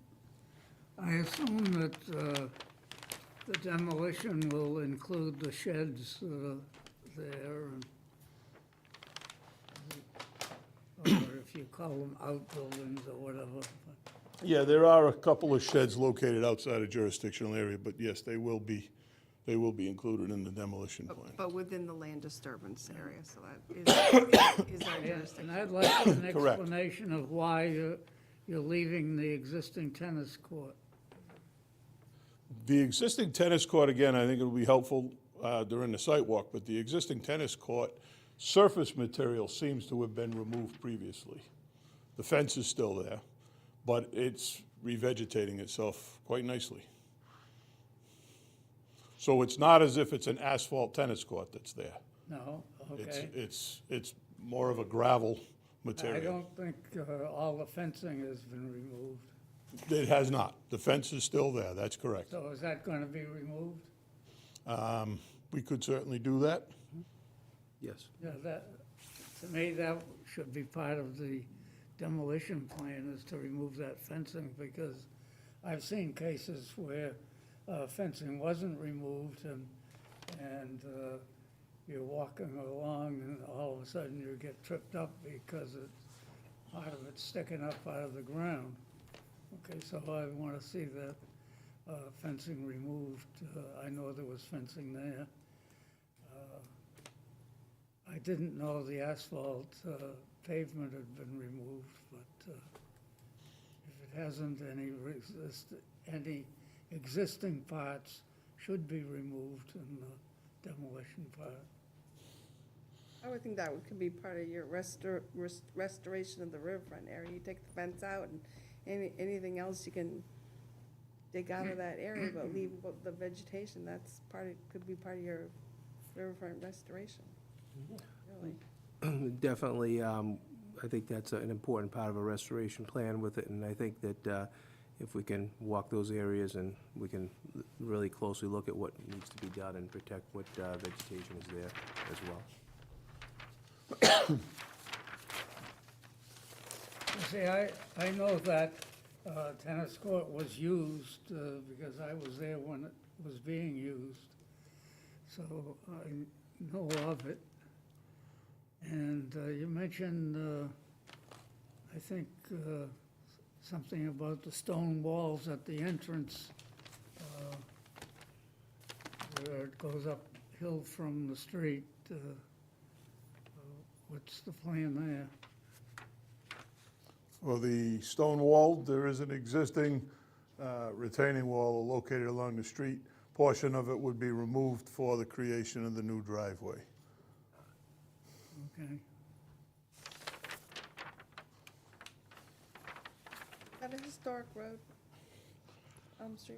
I assume that the demolition will include the sheds there, or if you call them outbuildings or whatever. Yeah, there are a couple of sheds located outside of jurisdictional area, but yes, they will be included in the demolition plan. But within the land disturbance area, so that is our Yeah, jurisdiction. and I'd like an Correct. explanation of why you're leaving the existing tennis court. The existing tennis court, again, I think it'll be helpful during the site walk, but the existing tennis court, surface material seems to have been removed previously. The fence is still there, but it's revegetating itself quite nicely. So it's not as if it's an asphalt tennis court that's there. No? Okay. It's more of a gravel I material. don't think all the fencing has been removed. It has not. The fence is still there, that's correct. So is that going to be removed? We could certainly do that. Yes. Yeah, to me, that should be part of the demolition plan, is to remove that fencing, because I've seen cases where fencing wasn't removed and you're walking along and all of a sudden you get tripped up because part of it's sticking up out of the ground. Okay, so I want to see that fencing removed. I know there was fencing there. I didn't know the asphalt pavement had been removed, but if it hasn't, any existing parts should be removed in the demolition part. I would think that could be part of your restoration of the riverfront area. You take the fence out and anything else you can dig out of that area, but leave the vegetation, could be part of your riverfront restoration. Really. Definitely, I think that's an important part of a restoration plan with it, and I think that if we can walk those areas and we can really closely look at what needs to be done and protect what vegetation is there as well. You see, I know that tennis court was used because I was there when it was being used, so I know of it. And you mentioned, I think, something about the stone walls at the entrance, where it goes uphill from the street. What's the plan there? For the stone wall, there is an existing retaining wall located along the street. Portion of it would be removed for the creation of the new driveway. Okay. Is that a historic road, Street?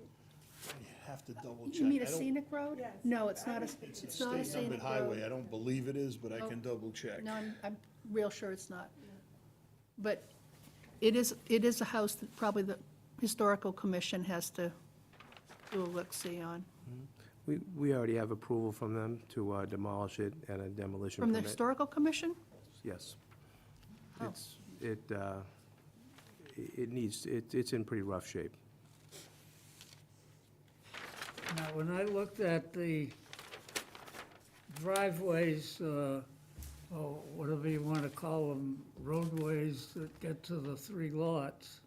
You have to double check. You mean a scenic road? Yes. No, it's not a It's not a state numbered scenic highway. road. I don't believe it is, but I can double check. No, I'm real sure it's not. But it is a house that probably the Historical Commission has to do a look-see on. We already have approval from them to demolish it and a demolition From the permit. Historical Commission? Yes. Oh. It's in pretty rough shape. Now, when I looked at the driveways, or whatever you want to call them, roadways that get to the 3 lots,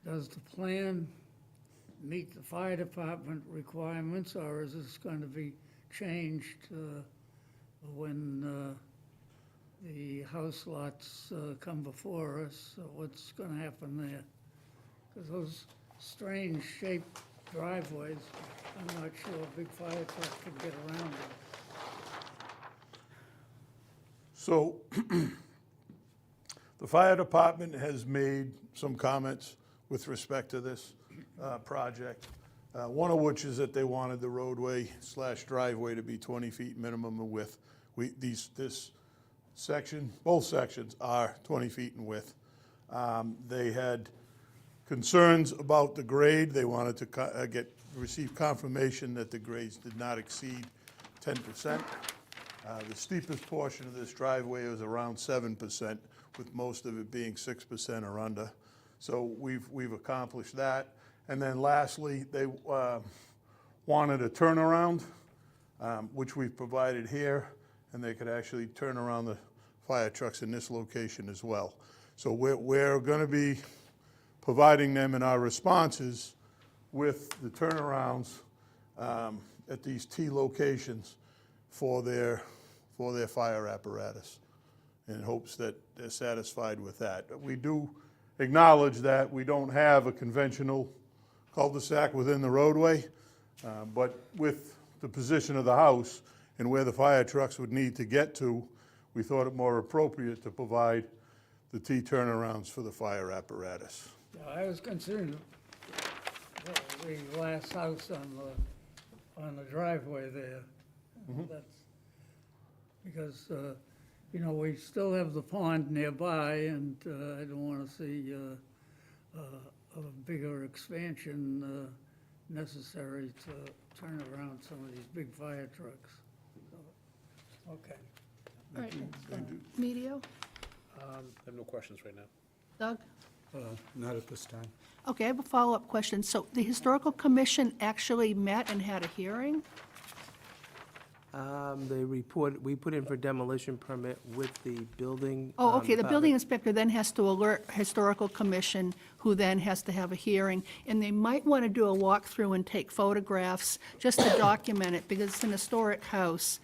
does the plan meet the fire department requirements, or is this going to be changed when the house lots come before us? What's going to happen there? Because those strange shaped driveways, I'm not sure a big fire truck could get around them. So, the fire department has made some comments with respect to this project, one of which is that they wanted the roadway / driveway to be 20 feet minimum in width. This section, both sections are 20 feet in width. They had concerns about the grade. They wanted to receive confirmation that the grades did not exceed 10%. The steepest portion of this driveway is around 7%, with most of it being 6% or under. So we've accomplished that. And then lastly, they wanted a turnaround, which we've provided here, and they could actually turn around the fire trucks in this location as well. So we're going to be providing them in our responses with the turnarounds at these T locations for their fire apparatus, in hopes that they're satisfied with that. We do acknowledge that we don't have a conventional cul-de-sac within the roadway, but with the position of the house and where the fire trucks would need to get to, we thought it more appropriate to provide the T turnarounds for the fire apparatus. Yeah, I was concerned, the last house on the driveway there. That's because, we still have the pond nearby, and I don't want to see a bigger expansion necessary to turn around some of these big fire trucks. So, okay. All right, Medio? I have no questions right now. Doug? Not at this time. Okay, I have a follow-up question. So the Historical Commission actually met and had a hearing? We put in for demolition permit with the building. Oh, okay, the building department. inspector then has to alert Historical Commission, who then has to have a hearing. And they might want to do a walkthrough and take photographs, just to document it, because it's an historic house.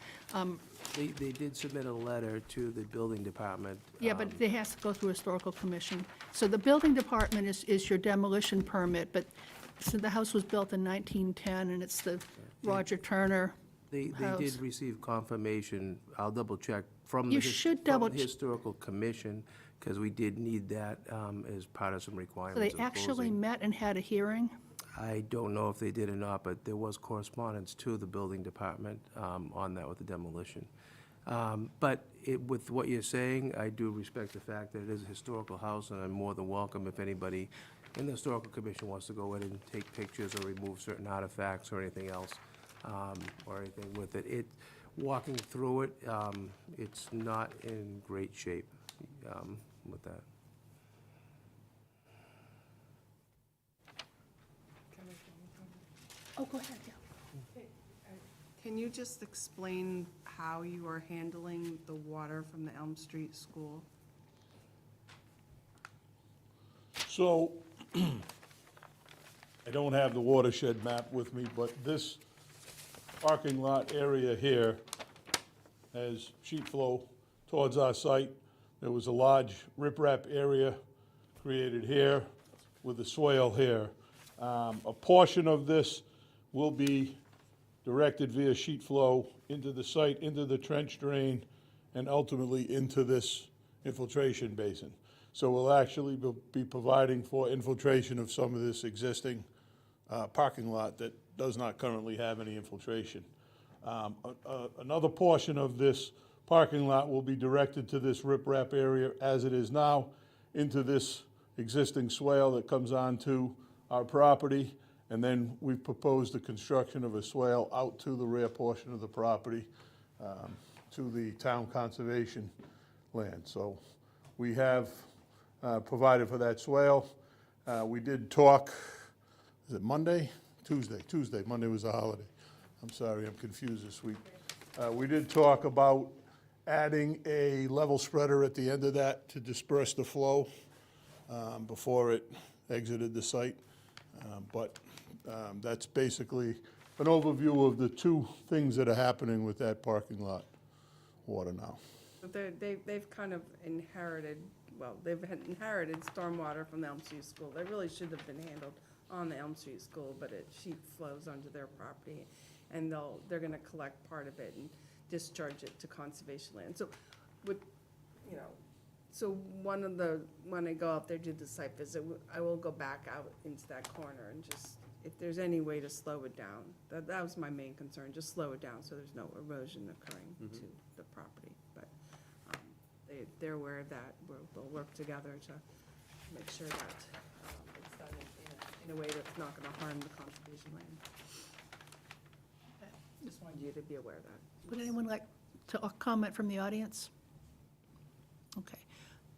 They did submit a letter to the building department. Yeah, but it has to go through Historical Commission. So the building department is your demolition permit, but, so the house was built in 1910, and it's the Roger Turner They house. did receive confirmation, I'll double check, from You the should from double the ch- Historical Commission, because we did need that as part of some So requirements they of actually closing. met and had a hearing? I don't know if they did or not, but there was correspondence to the building department on that with the demolition. But with what you're saying, I do respect the fact that it is a historical house, and I'm more than welcome if anybody in the Historical Commission wants to go in and take pictures or remove certain artifacts or anything else, or anything with it. Walking through it, it's not in great shape with that. Oh, go ahead, yeah. Can you just explain how you are handling the water from the Elm Street School? So, I don't have the watershed map with me, but this parking lot area here has sheet flow towards our site. There was a large riprap area created here with the swale here. A portion of this will be directed via sheet flow into the site, into the trench drain, and ultimately into this infiltration basin. So we'll actually be providing for infiltration of some of this existing parking lot that does not currently have any infiltration. Another portion of this parking lot will be directed to this riprap area as it is now, into this existing swale that comes onto our property. And then we've proposed the construction of a swale out to the rear portion of the property, to the town conservation land. So we have provided for that swale. We did talk, is it Monday? Tuesday. Monday was a holiday. I'm sorry, I'm confused this week. We did talk about adding a level spreader at the end of that to disperse the flow before it exited the site. But that's basically an overview of the two things that are happening with that parking lot water now. But they've kind of inherited, well, they've inherited stormwater from the Elm Street School. They really should have been handled on the Elm Street School, but it sheet flows onto their property, and they're gonna collect part of it and discharge it to conservation land. So, so when I go out there, do the site visit, I will go back out into that corner and just, if there's any way to slow it down. That was my main concern, just slow it down so there's no erosion occurring to the property. But they're aware of that. We'll work together to make sure that it's done in a way that's not gonna harm the conservation land. Just wanted you to be aware of that. Would anyone like to comment from the audience? Okay,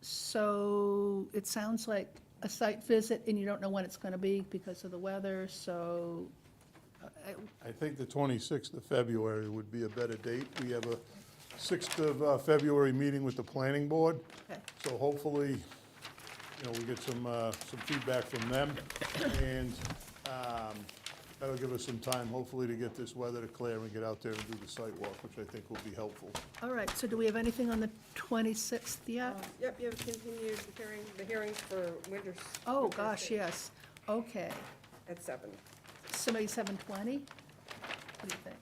so it sounds like a site visit, and you don't know when it's gonna be because of the weather, so I think the 26th of February would be a better date. We have a 6th of February meeting with the planning board. okay. So hopefully, we get some feedback from them, and that'll give us some time, hopefully, to get this weather to clear and get out there and do the site walk, which I think will be helpful. All right, so do we have anything on the 26th yet? Yep, you have continued the hearings for winter. Oh, winter gosh, state yes. Okay. At 7. Somebody 7:20? What do you think?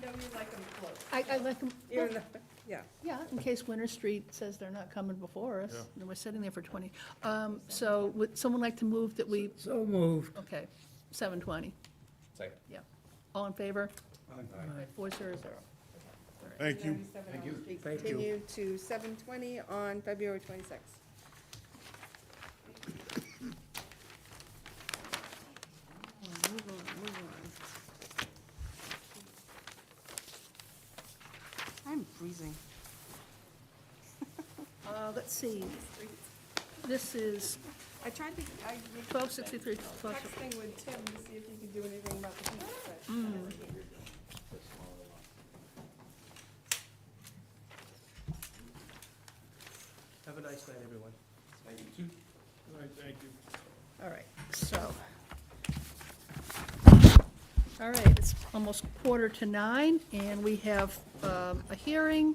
No, you like them close. I like them, Even though, yeah. yeah, in case Winter Street says they're not coming before us, and we're sitting there for 20. So would someone like to move that we, So moved. okay, 7:20? Second. Yeah. All in favor? All right, 400. Thank you. 97 Elm Street. Thank you. Continue to 7:20 on February 26th. Move on. I'm freezing. Let's see, this is I tried to, 1263, texting with Tim to see if he could do anything about the heat, but. Have a nice night, everyone. Thank you. all right, so. All right, it's almost 8:45, and we have a hearing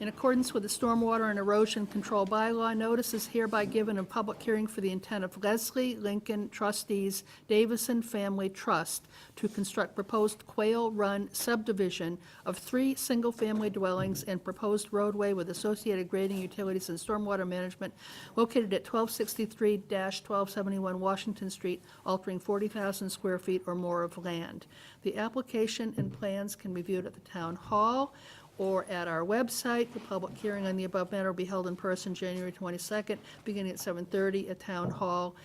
in accordance with the Stormwater and Erosion Control Bylaw. Notice is hereby given a public hearing for the intent of Leslie Lincoln Trustees Davison Family Trust to construct proposed Quail Run subdivision of 3 single-family dwellings and proposed roadway with associated grading, utilities, and stormwater management located at 1263-1271 Washington Street, altering 40,000 square feet or more of land. The application and plans can be viewed at the Town Hall or at our website. The public hearing on the above matter will be held in person January 22nd, beginning at 7:30 at Town Hall.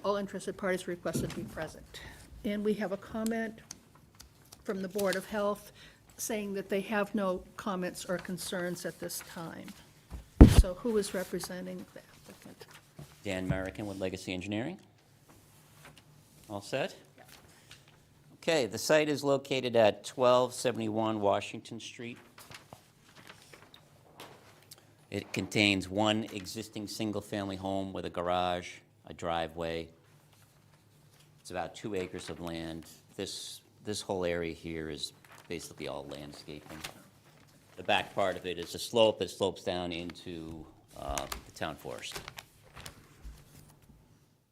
All interested parties are requested to be present. And we have a comment from the Board of Health saying that they have no comments or concerns at this time. So who is representing the applicant? Dan Merrickin with Legacy Engineering. All set? Okay, the site is located at 1271 Washington Street. It contains one existing single-family home with a garage, a driveway. It's about 2 acres of land. This whole area here is basically all landscaping. The back part of it is a slope that slopes down into the town forest.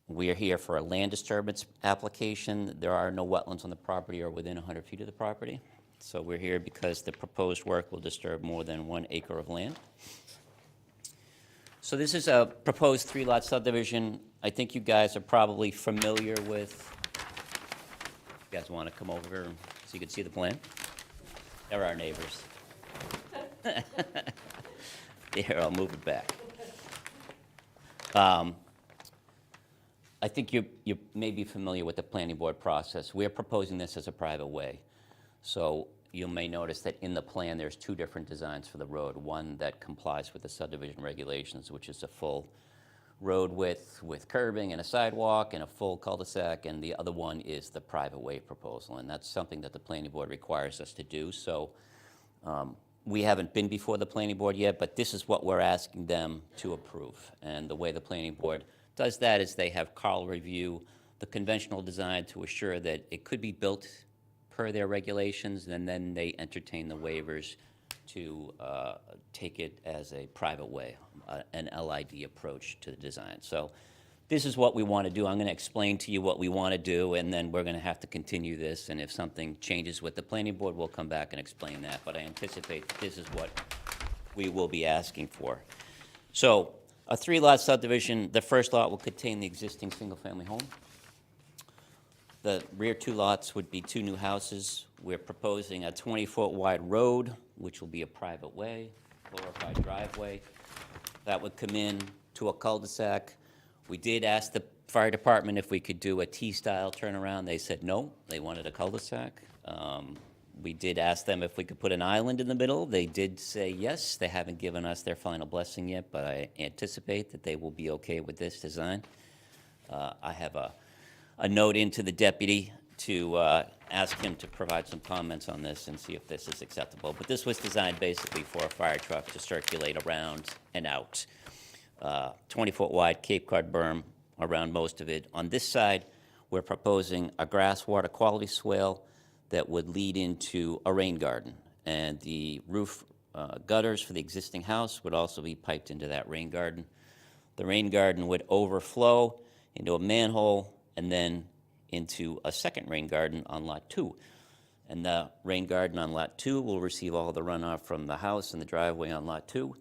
We are here for a land disturbance application. There are no wetlands on the property or within 100 feet of the property. So we're here because the proposed work will disturb more than 1 acre of land. So this is a proposed 3-lot subdivision. I think you guys are probably familiar with You guys want to come over so you can see the plan? They're our neighbors. Here, I'll move it back. I think you may be familiar with the planning board process. We're proposing this as a private way. So you may notice that in the plan, there's two different designs for the road. One that complies with the subdivision regulations, which is a full road width with curbing and a sidewalk and a full cul-de-sac, and the other one is the private way proposal. And that's something that the planning board requires us to do. So we haven't been before the planning board yet, but this is what we're asking them to approve. And the way the planning board does that is they have Carl review the conventional design to assure that it could be built per their regulations, and then they entertain the waivers to take it as a private way, an LID approach to the design. So this is what we want to do. I'm going to explain to you what we want to do, and then we're going to have to continue this, and if something changes with the planning board, we'll come back and explain that. But I anticipate that this is what we will be asking for. So a 3-lot subdivision, the first lot will contain the existing single-family home. The rear 2 lots would be 2 new houses. We're proposing a 20-foot wide road, which will be a private way, glorified driveway. That would come in to a cul-de-sac. We did ask the fire department if we could do a T-style turnaround. They said no, they wanted a cul-de-sac. We did ask them if we could put an island in the middle. They did say yes. They haven't given us their final blessing yet, but I anticipate that they will be okay with this design. I have a note into the deputy to ask him to provide some comments on this and see if this is acceptable. But this was designed basically for a fire truck to circulate around and out. 20-foot wide Cape Cod berm around most of it. On this side, we're proposing a grass water quality swale that would lead into a rain garden. And the roof gutters for the existing house would also be piped into that rain garden. The rain garden would overflow into a manhole and then into a second rain garden on Lot 2. And the rain garden on Lot 2 will receive all the runoff from the house and the driveway on Lot 2,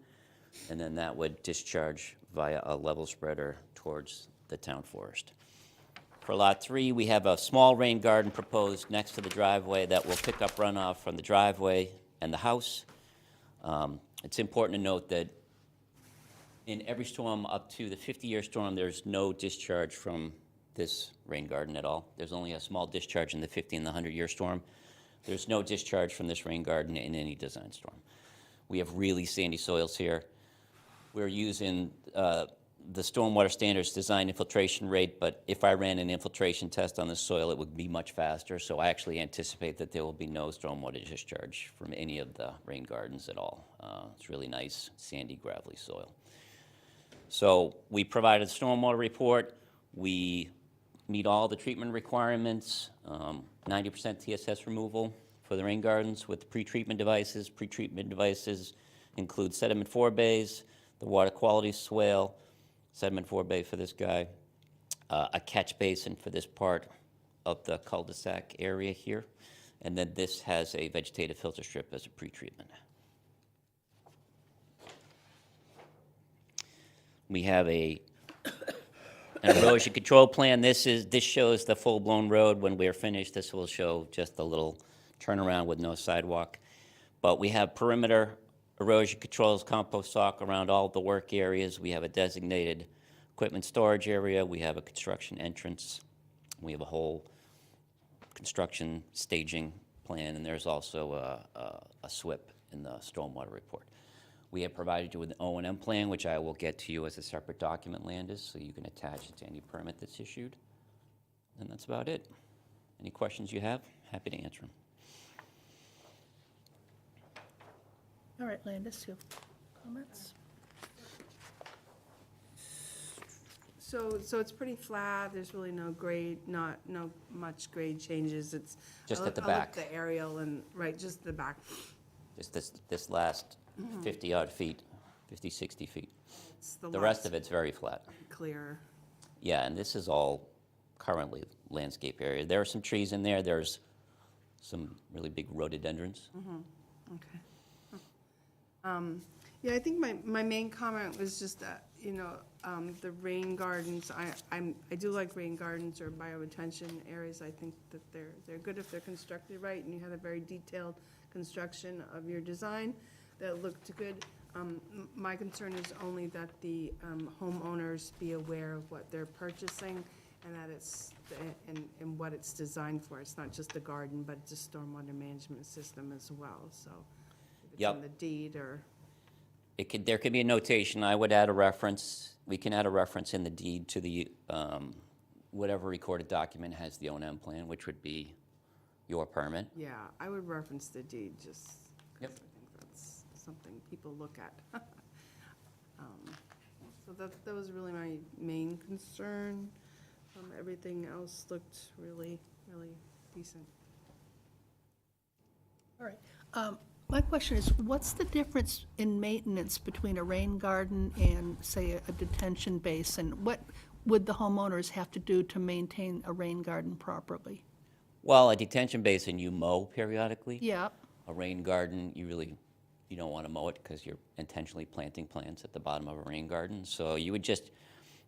and then that would discharge via a level spreader towards the town forest. For Lot 3, we have a small rain garden proposed next to the driveway that will pick up runoff from the driveway and the house. It's important to note that in every storm up to the 50-year storm, there's no discharge from this rain garden at all. There's only a small discharge in the 50 and the 100-year storm. There's no discharge from this rain garden in any design storm. We have really sandy soils here. We're using the stormwater standards design infiltration rate, but if I ran an infiltration test on the soil, it would be much faster. So I actually anticipate that there will be no stormwater discharge from any of the rain gardens at all. It's really nice, sandy, gravelly soil. So we provided a stormwater report. We meet all the treatment requirements, 90% TSS removal for the rain gardens with pre-treatment devices. Pre-treatment devices include sediment forebays, the water quality swale, sediment forebay for this guy, a catch basin for this part of the cul-de-sac area here, and then this has a vegetative filter strip as a pre-treatment. We have an erosion control plan. This shows the full-blown road. When we're finished, this will show just a little turnaround with no sidewalk. But we have perimeter erosion controls, compost sock around all the work areas. We have a designated equipment storage area. We have a construction entrance. We have a whole construction staging plan, and there's also a SWIP in the stormwater report. We have provided you with an O&M plan, which I will get to you as a separate document, Landis, so you can attach it to any permit that's issued. And that's about it. Any questions you have? Happy to answer them. All right, Landis, you have comments? So it's pretty flat, there's really no grade, no much grade changes, it's. Just I at the look- I back. looked at the aerial and, right, just the back. Just this last 50-odd feet, 50, 60 feet. It's The rest of it's very flat. Clear. Yeah, and this is all currently landscape area. There are some trees in there. There's some really big rhododendrons. Okay. Yeah, I think my main comment was just that, you know, the rain gardens, I do like rain gardens or bioretention areas. I think that they're good if they're constructed right, and you had a very detailed construction of your design that looked good. My concern is only that the homeowners be aware of what they're purchasing and that it's, and what it's designed for. It's not just a garden, but it's a stormwater management system as well, so if it's Yep. in the deed or. There could be a notation, I would add a reference, we can add a reference in the deed to the, whatever recorded document has the O&M plan, which would be your permit. Yeah, I would reference the deed, just Yep. because I think that's something people look at. So that was really my main concern. Everything else looked really, really decent. All right. My question is, what's the difference in maintenance between a rain garden and, say, a detention basin? What would the homeowners have to do to maintain a rain garden properly? Well, a detention basin, you mow periodically. Yeah, A rain garden, you don't want to mow it because you're intentionally planting plants at the bottom of a rain garden. So you would just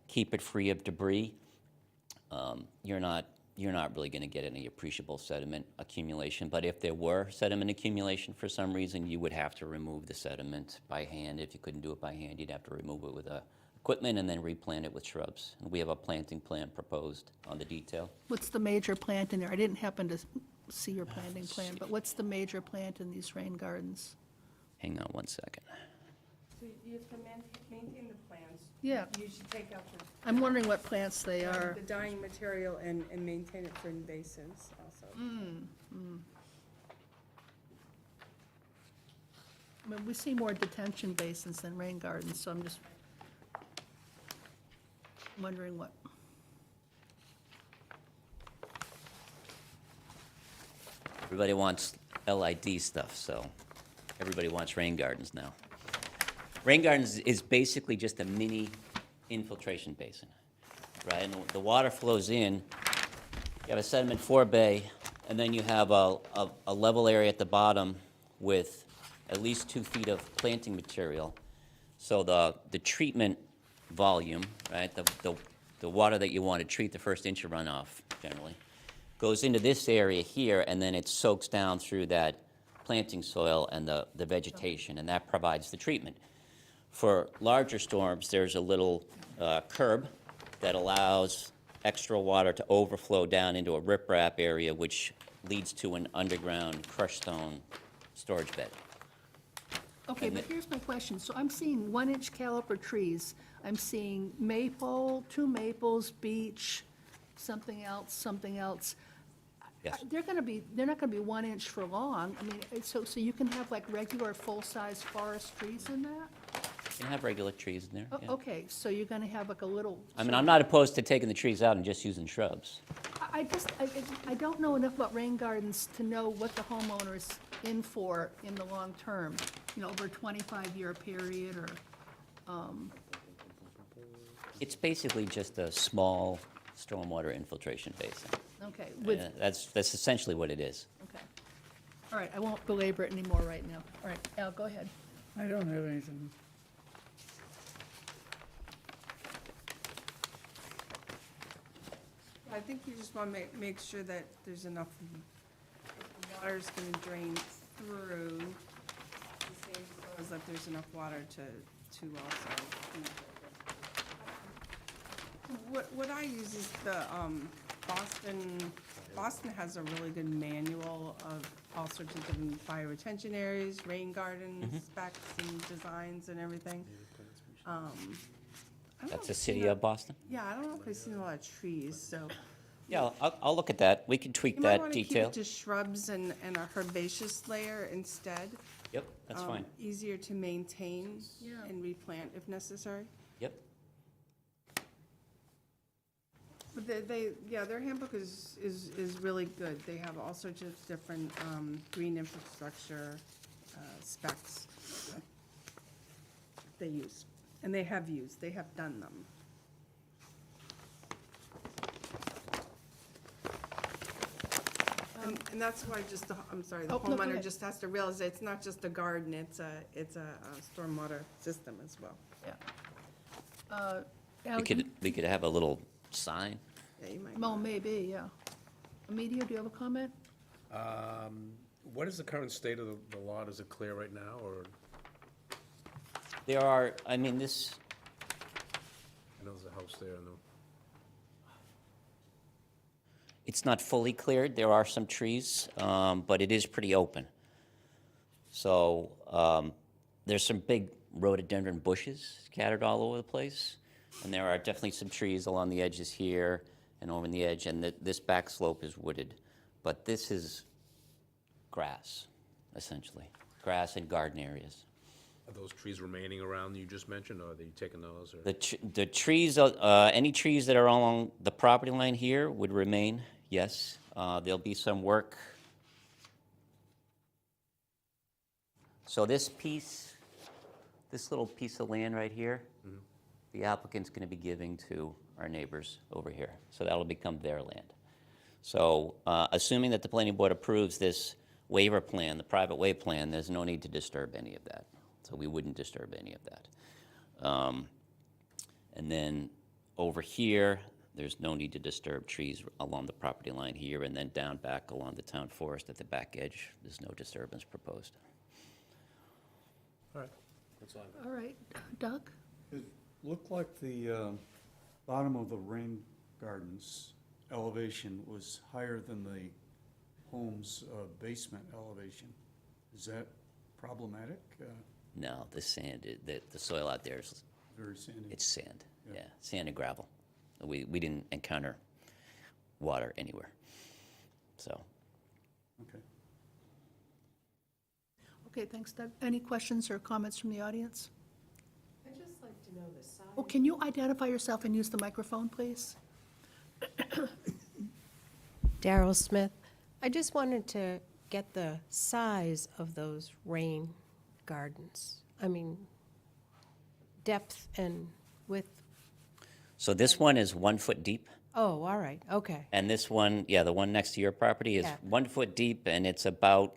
keep it free of debris. You're not really going to get any appreciable sediment accumulation. But if there were sediment accumulation for some reason, you would have to remove the sediment by hand. If you couldn't do it by hand, you'd have to remove it with equipment and then replant it with shrubs. And we have a planting plan proposed on the detail. what's the major plant in there? I didn't happen to see your planting plan, but what's the major plant in these rain gardens? Hang on one second. So you have to maintain the plants. Yeah. You should take out I'm wondering what plants they are. the dying material and maintain it for invasives also. I mean, we see more detention basins than rain gardens, so I'm just wondering what. Everybody wants LID stuff, so everybody wants rain gardens now. Rain gardens is basically just a mini infiltration basin, right? And the water flows in, you have a sediment forebay, and then you have a level area at the bottom with at least 2 feet of planting material. So the treatment volume, right, the water that you want to treat, the first inch of runoff generally, goes into this area here, and then it soaks down through that planting soil and the vegetation, and that provides the treatment. For larger storms, there's a little curb that allows extra water to overflow down into a riprap area, which leads to an underground crushed stone storage bed. Okay, but here's my question. So I'm seeing 1-inch caliper trees. I'm seeing maple, 2 maples, beech, something else. Yes. They're not gonna be 1 inch for long. I mean, so you can have like regular full-size forest trees in that? You can have regular trees in there, Oh, yeah. okay, so you're gonna have like a little. I mean, I'm not opposed to taking the trees out and just using shrubs. I don't know enough about rain gardens to know what the homeowner's in for in the long term, you know, over a 25-year period or, It's basically just a small stormwater infiltration basin. okay, with, That's essentially what it is. okay. All right, I won't belabor it anymore right now. All right, Al, go ahead. I don't have anything. I think you just want to make sure that there's enough water's going to drain through the same soil as that there's enough water to also. What I use is the Boston has a really good manual of all sorts of different fire retention areas, rain gardens, specs and designs and everything. I don't know That's if the I've city seen of Boston? Yeah, I don't know if I've seen a lot of trees, so. Yeah, I'll look at that. We can tweak You might that want to keep detail. it to shrubs and a herbaceous layer instead. Yep, that's fine. Easier to maintain Yeah. and replant if necessary. Yep. But their handbook is really good. They have all sorts of different green infrastructure specs they use. And they have done them. And And that's why just, I'm sorry, the Oh, no, go homeowner ahead. just has to realize it's not just a garden, it's a stormwater system as well. Yeah. Al, We could have a little sign. Yeah, you might Well, want- maybe, yeah. Emilio, do you have a comment? What is the current state of the lot? Is it clear right now, or, There are, I mean, this, I know there's a house there, and it's not fully cleared. There are some trees, but it is pretty open. So there's some big rhododendron bushes scattered all over the place. And there are definitely some trees along the edges here and over the edge. And this back slope is wooded. But this is grass, essentially. Grass and garden areas. are those trees remaining around you just mentioned, or are they taking those, or? The trees, any trees that are along the property line here would remain, yes. There'll be some work. So this piece, this little piece of land right here, the applicant's going to be giving to our neighbors over here. So that'll become their land. So assuming that the planning board approves this waiver plan, the private way plan, there's no need to disturb any of that. So we wouldn't disturb any of that. And then over here, there's no need to disturb trees along the property line here, and then down back along the town forest at the back edge, there's no disturbance proposed. All right, that's all. All right, Doug? It looked like the bottom of the rain gardens elevation was higher than the home's basement elevation. Is that problematic? No, the sand, the soil out there is, Very sandy. it's sand, Yeah. yeah, sand and gravel. We didn't encounter water anywhere, so. Okay. Okay, thanks, Doug. Any questions or comments from the audience? I'd just like to know the size. Oh, can you identify yourself and use the microphone, please? Daryl Smith. I just wanted to get the size of those rain gardens. I mean, depth and width. So this one is 1 foot deep, Oh, all right, okay. and this one, yeah, the one next to your property is Yeah. 1 foot deep, and it's about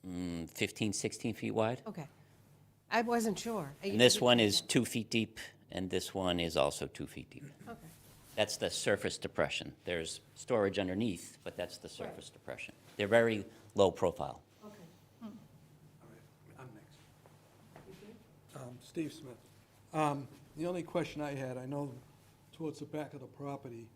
15, 16 feet wide. Okay. I wasn't sure. And this one is 2 feet deep, and this one is also 2 feet deep. Okay. That's the surface depression. There's storage underneath, but that's the surface depression. They're very low profile. Okay. I'm next. Steve Smith. The only question I had, I know towards the back of the property,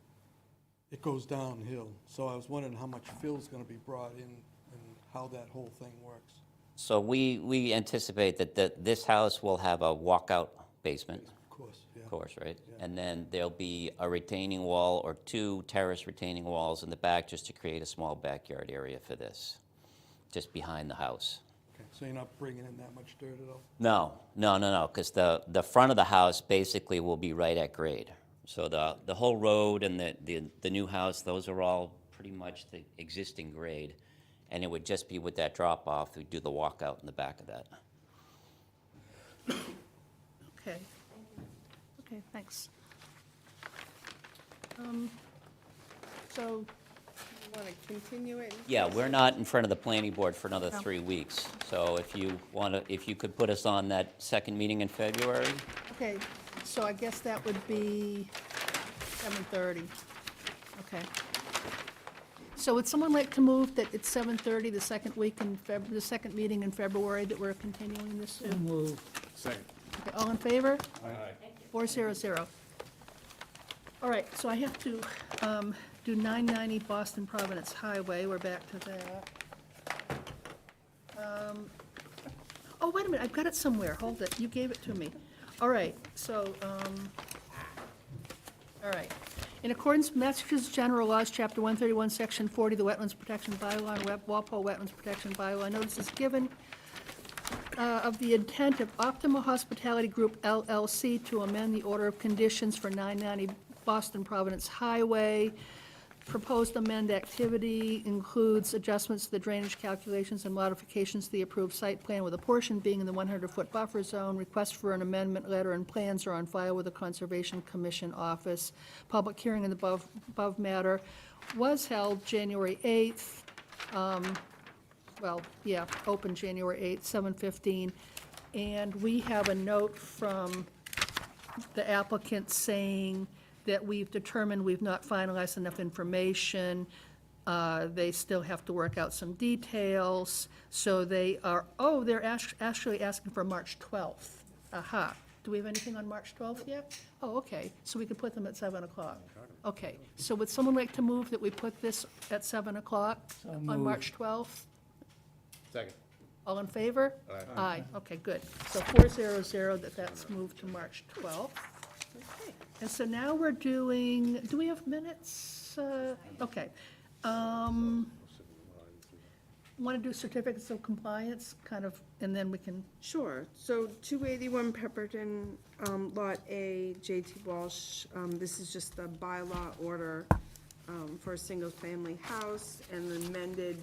it goes downhill. So I was wondering how much fill's gonna be brought in and how that whole thing works. So we anticipate that this house will have a walkout basement, Of course, yeah. of course, right? Yeah. And then there'll be a retaining wall or 2 terrace retaining walls in the back just to create a small backyard area for this, just behind the house. Okay, so you're not bringing in that much dirt at all? No, because the front of the house basically will be right at grade. So the whole road and the new house, those are all pretty much the existing grade. And it would just be with that drop off, we'd do the walkout in the back of that. Okay. Okay, thanks. So, You want to continue it? Yeah, we're not in front of the planning board for another 3 weeks. So if you could put us on that second meeting in February? okay, so I guess that would be 7:30. Okay. So would someone like to move that it's 7:30, the second week in the second meeting in February, that we're continuing this to? Move. Second. Okay, all in favor? 400. All right, so I have to do 990 Boston Providence Highway. We're back to that. Oh, wait a minute, I've got it somewhere. Hold it, you gave it to me. All right, so, all right. In accordance with Massachusetts General Laws, Chapter 131, Section 40, the Wetlands Protection Bylaw and Walpole Wetlands Protection Bylaw, notice is given of the intent of Optima Hospitality Group LLC to amend the order of conditions for 990 Boston Providence Highway. Proposed amend activity includes adjustments to the drainage calculations and modifications to the approved site plan, with a portion being in the 100-foot buffer zone. Request for an amendment letter and plans are on file with the Conservation Commission office. Public hearing in the above matter was held January 8th. open January 8th, 7:15. And we have a note from the applicant saying that we've determined we've not finalized enough information. They still have to work out some details, so they are, they're actually asking for March 12th. Aha. Do we have anything on March 12th yet? Oh, okay, so we could put them at 7 o'clock. Okay, so would someone like to move that we put this at 7 o'clock on March 12th? Second. All in favor? Aye. Aye, okay, good. So 400, that's moved to March 12th. Okay. And so now we're doing, do we have minutes? Okay. Want to do certificates of compliance, kind of, and then we can, Sure. So 281 Pepperton, Lot A, J.T. Walsh. This is just the bylaw order for a single-family house and amended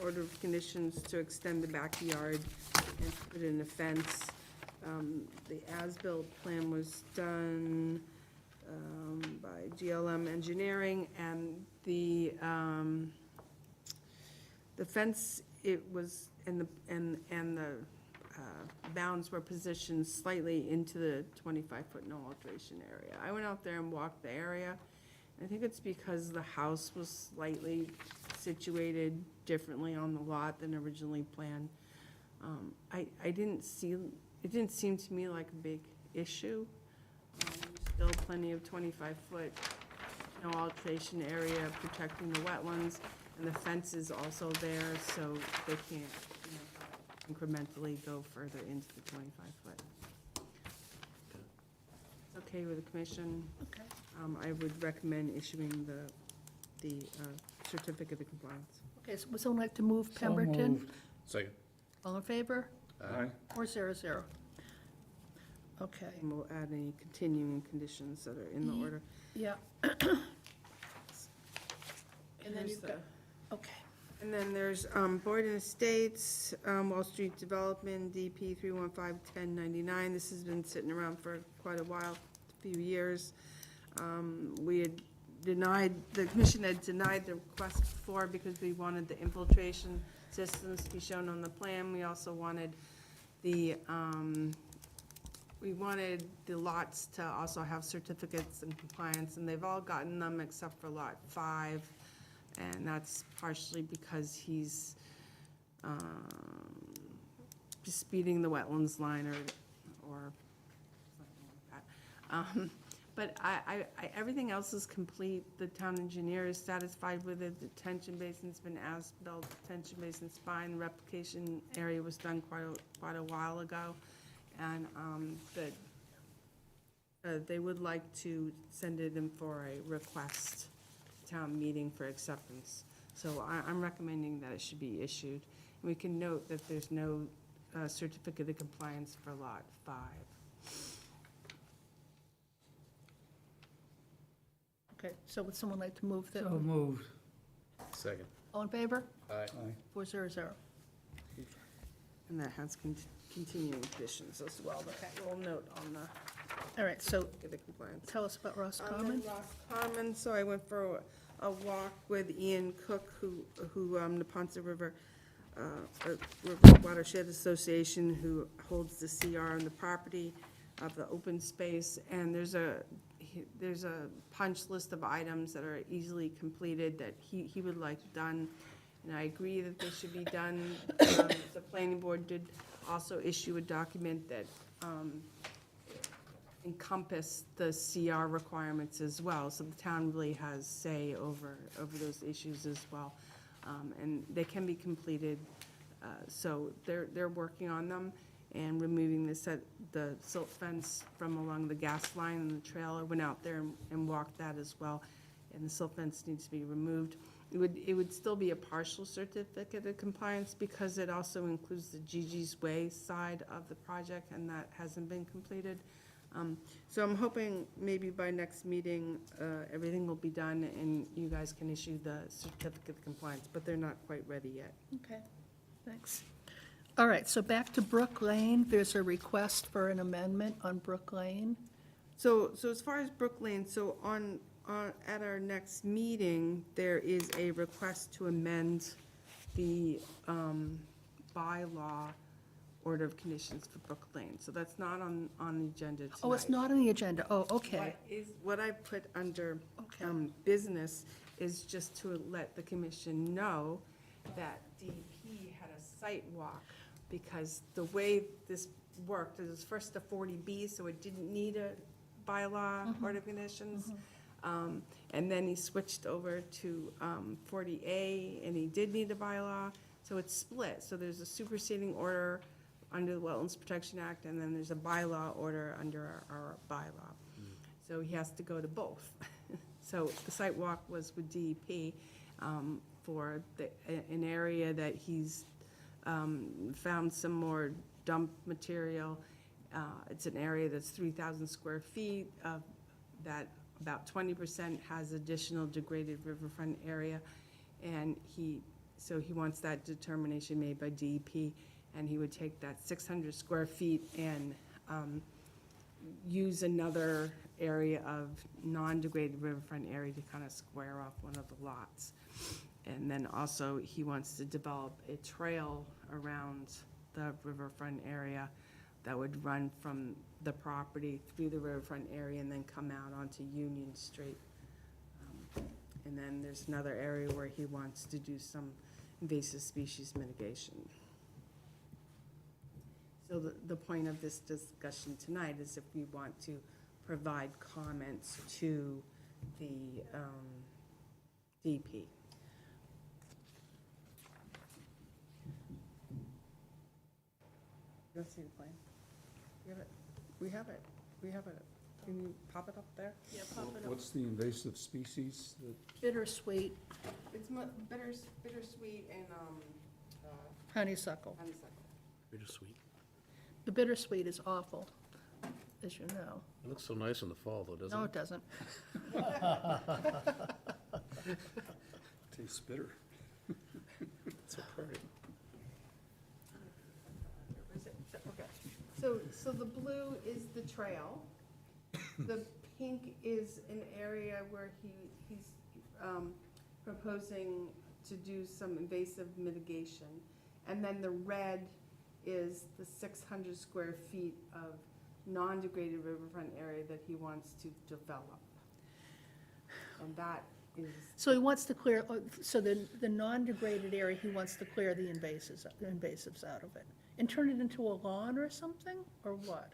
order of conditions to extend the backyard and put in a fence. The as-built plan was done by GLM Engineering, and the fence, it was, and the bounds were positioned slightly into the 25-foot no alteration area. I went out there and walked the area. I think it's because the house was slightly situated differently on the lot than originally planned. I didn't see, it didn't seem to me like a big issue. Still plenty of 25-foot no alteration area protecting the wetlands, and the fence is also there, so they can't, incrementally go further into the 25-foot. It's okay with the commission. okay. I would recommend issuing the certificate of compliance. Okay, so would someone like to move So Pemberton? moved. Second. All in favor? Aye. 400. Okay, And we'll add any continuing conditions that are in the order. yeah. And then Here's you've got, okay. And then there's Boyden Estates, Wall Street Development, DP 315-1099. This has been sitting around for quite a while, a few years. We had denied, the commission had denied the request before because we wanted the infiltration systems to be shown on the plan. We also wanted the, lots to also have certificates and compliance, and they've all gotten them except for Lot 5. And that's partially because he's disputing the wetlands line or something like that. But everything else is complete. The town engineer is satisfied with it. The detention basin's been as-built, detention basin spine, replication area was done quite a while ago. And they would like to send it in for a request town meeting for acceptance. So I'm recommending that it should be issued. And we can note that there's no certificate of compliance for Lot 5. Okay, so would someone like to move that? So moved. Second. All in favor? Aye. 400. And that has continuing conditions as well, but we'll note on the All right, so certificate of compliance. tell us about Ross Then Common. Ross Common, so I went for a walk with Ian Cook, who the Ponce River Watershed Association, who holds the CR on the property of the open space, and there's a punch list of items that are easily completed that he would like done, and I agree that they should be done. The planning board did also issue a document that encompass the CR requirements as well, so the town really has say over those issues as well. And they can be completed, so they're working on them and removing the silt fence from along the gas line and the trailer. Went out there and walked that as well, and the silt fence needs to be removed. It would still be a partial certificate of compliance because it also includes the Gigi's Way side of the project, and that hasn't been completed. So I'm hoping maybe by next meeting, everything will be done and you guys can issue the certificate of compliance, but they're not quite ready yet. Okay, thanks. All right, so back to Brook Lane. There's a request for an amendment on Brook Lane. So as far as Brook Lane, so on at our next meeting, there is a request to amend the bylaw order of conditions for Brook Lane. So that's not on the agenda tonight. Oh, it's not on the agenda. Oh, okay. What I put under Okay. business is just to let the commission know that DEP had a site walk, because the way this worked, it was first a 40B, so it didn't need a bylaw order of conditions. And then he switched over to 40A, and he did need a bylaw, so it's split. So there's a superseding order under the Wetlands Protection Act, and then there's a bylaw order under our bylaw. So he has to go to both. So the site walk was with DEP for an area that he's found some more dump material. It's an area that's 3,000 square feet, that about 20% has additional degraded riverfront area. And so he wants that determination made by DEP, and he would take that 600 square feet and use another area of non-degraded riverfront area to kind of square off one of the lots. And then also, he wants to develop a trail around the riverfront area that would run from the property through the riverfront area and then come out onto Union Street. And then there's another area where he wants to do some invasive species mitigation. So the point of this discussion tonight is if we want to provide comments to the DEP. You don't see the plan? You have it? We have it. We have it. Can you pop it up there? Yeah, pop it up. What's the invasive species that? Bittersweet, It's bittersweet and honeysuckle. honeysuckle. Bittersweet. The bittersweet is awful, as you know. It looks so nice in the fall, though, doesn't No, it? it doesn't. Tastes bitter. It's so pretty. Okay, so the blue is the trail. The pink is an area where he's proposing to do some invasive mitigation. And then the red is the 600 square feet of non-degraded riverfront area that he wants to develop. And that is, So he wants to clear, so the non-degraded area, he wants to clear the invasives out of it. And turn it into a lawn or something, or what?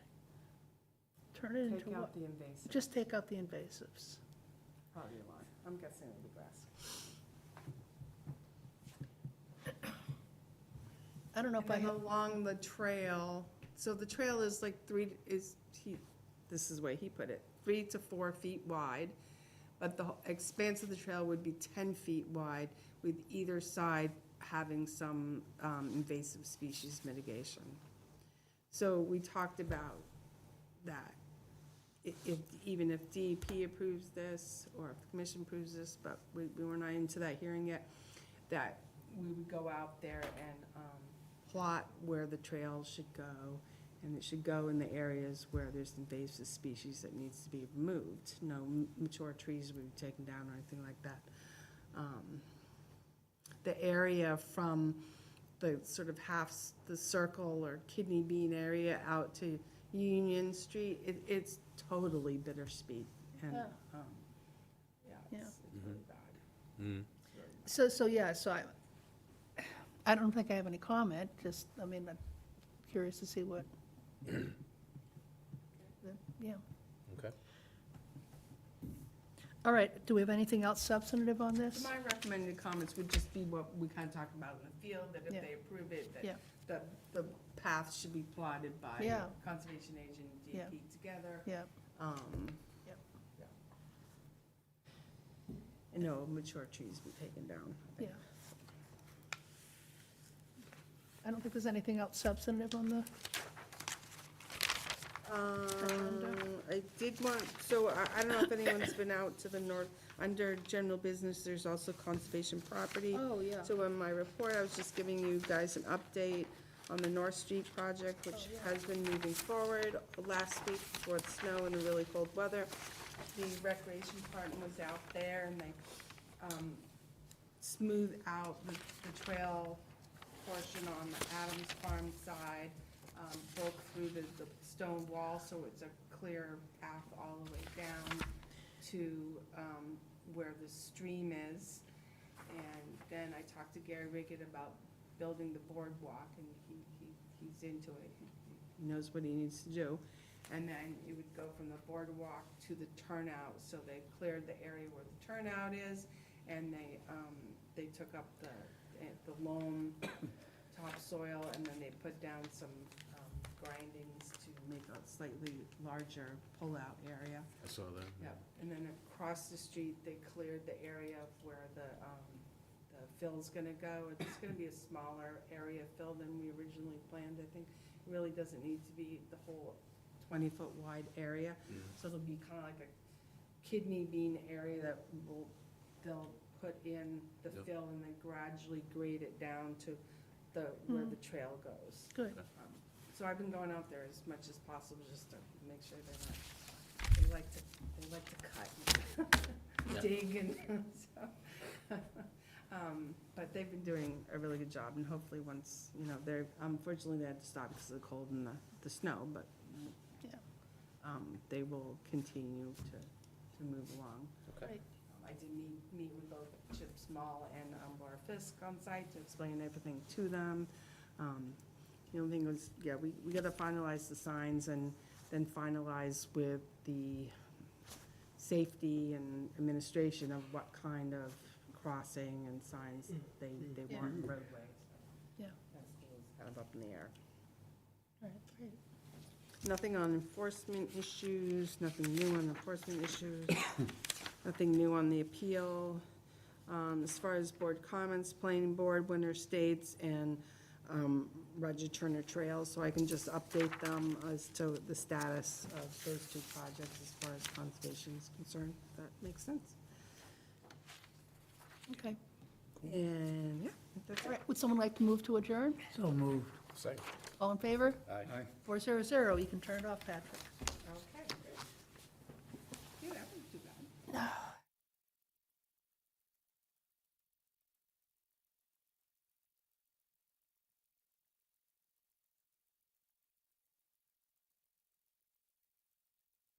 Turn it into take what? out the invasive, Just take out the invasives. probably a lawn. I'm guessing it'll be grass. I don't know if I And then have, along the trail, so the trail is like this is the way he put it, 3 to 4 feet wide, but the expanse of the trail would be 10 feet wide, with either side having some invasive species mitigation. So we talked about that, even if DEP approves this, or if the commission approves this, but we were not into that hearing yet, that we would go out there and plot where the trail should go, and it should go in the areas where there's invasive species that needs to be removed. No mature trees would be taken down or anything like that. The area from the sort of the circle or kidney bean area out to Union Street, it's totally bittersweet, and, Yeah. yeah, it's really bad. so I don't think I have any comment, just, I mean, I'm curious to see what, yeah. Okay. All right, do we have anything else substantive on this? My recommended comments would just be what we kind of talked about in the field, that if Yeah. they approve it, Yeah. that the path should be plotted by Yeah. Conservation Agent and Yeah. DEP together. Yeah, Yep. And no mature trees be taken down. I think. yeah. I don't think there's anything else substantive on the, I did want, so I don't know if anyone's been out to the north, under general business, there's also conservation property. oh, yeah. So in my report, I was just giving you guys an update on the North Street project, which has been moving forward. Last week, before the snow and the really cold weather, the recreation department was out there and they smoothed out the trail portion on the Adams Farm side, broke through the stone wall, so it's a clear path all the way down to where the stream is. And then I talked to Gary Riggett about building the boardwalk, and he's into it. He knows what he needs to do. And then it would go from the boardwalk to the turnout, so they cleared the area where the turnout is, and they took up the loam topsoil, and then they put down some grindings to make a slightly larger pull-out area. I saw that. Yep, and then across the street, they cleared the area of where the fill's gonna go. It's gonna be a smaller area fill than we originally planned, I think. It really doesn't need to be the whole 20-foot wide area. So it'll be kind of like a kidney bean area that they'll put in the Yep. fill and then gradually grade it down to where the trail goes. Good. So I've been going out there as much as possible just to make sure they're not, they like to cut, Yeah. dig and so. But they've been doing a really good job and hopefully once, unfortunately they had to stop because of the cold and the snow, but Yeah. They will continue to move along. Great. I did meet with both Chip Small and Laura Fisk on site to explain everything to them. The only thing was, we gotta finalize the signs and then finalize with the safety and administration of what kind of crossing and signs they want in roadways. Yeah. That's still kind of up in the air. All right, great. Nothing on enforcement issues, nothing new on enforcement issues, nothing new on the appeal. As far as board comments, planning board, Winter States, and Roger Turner Trails, so I can just update them as to the status of those two projects as far as conservation is concerned, if that makes sense. Okay. And, yeah, that's All it. right, would someone like to move to adjourn? So moved. Second. All in favor? Aye. 400, you can turn it off, Patrick.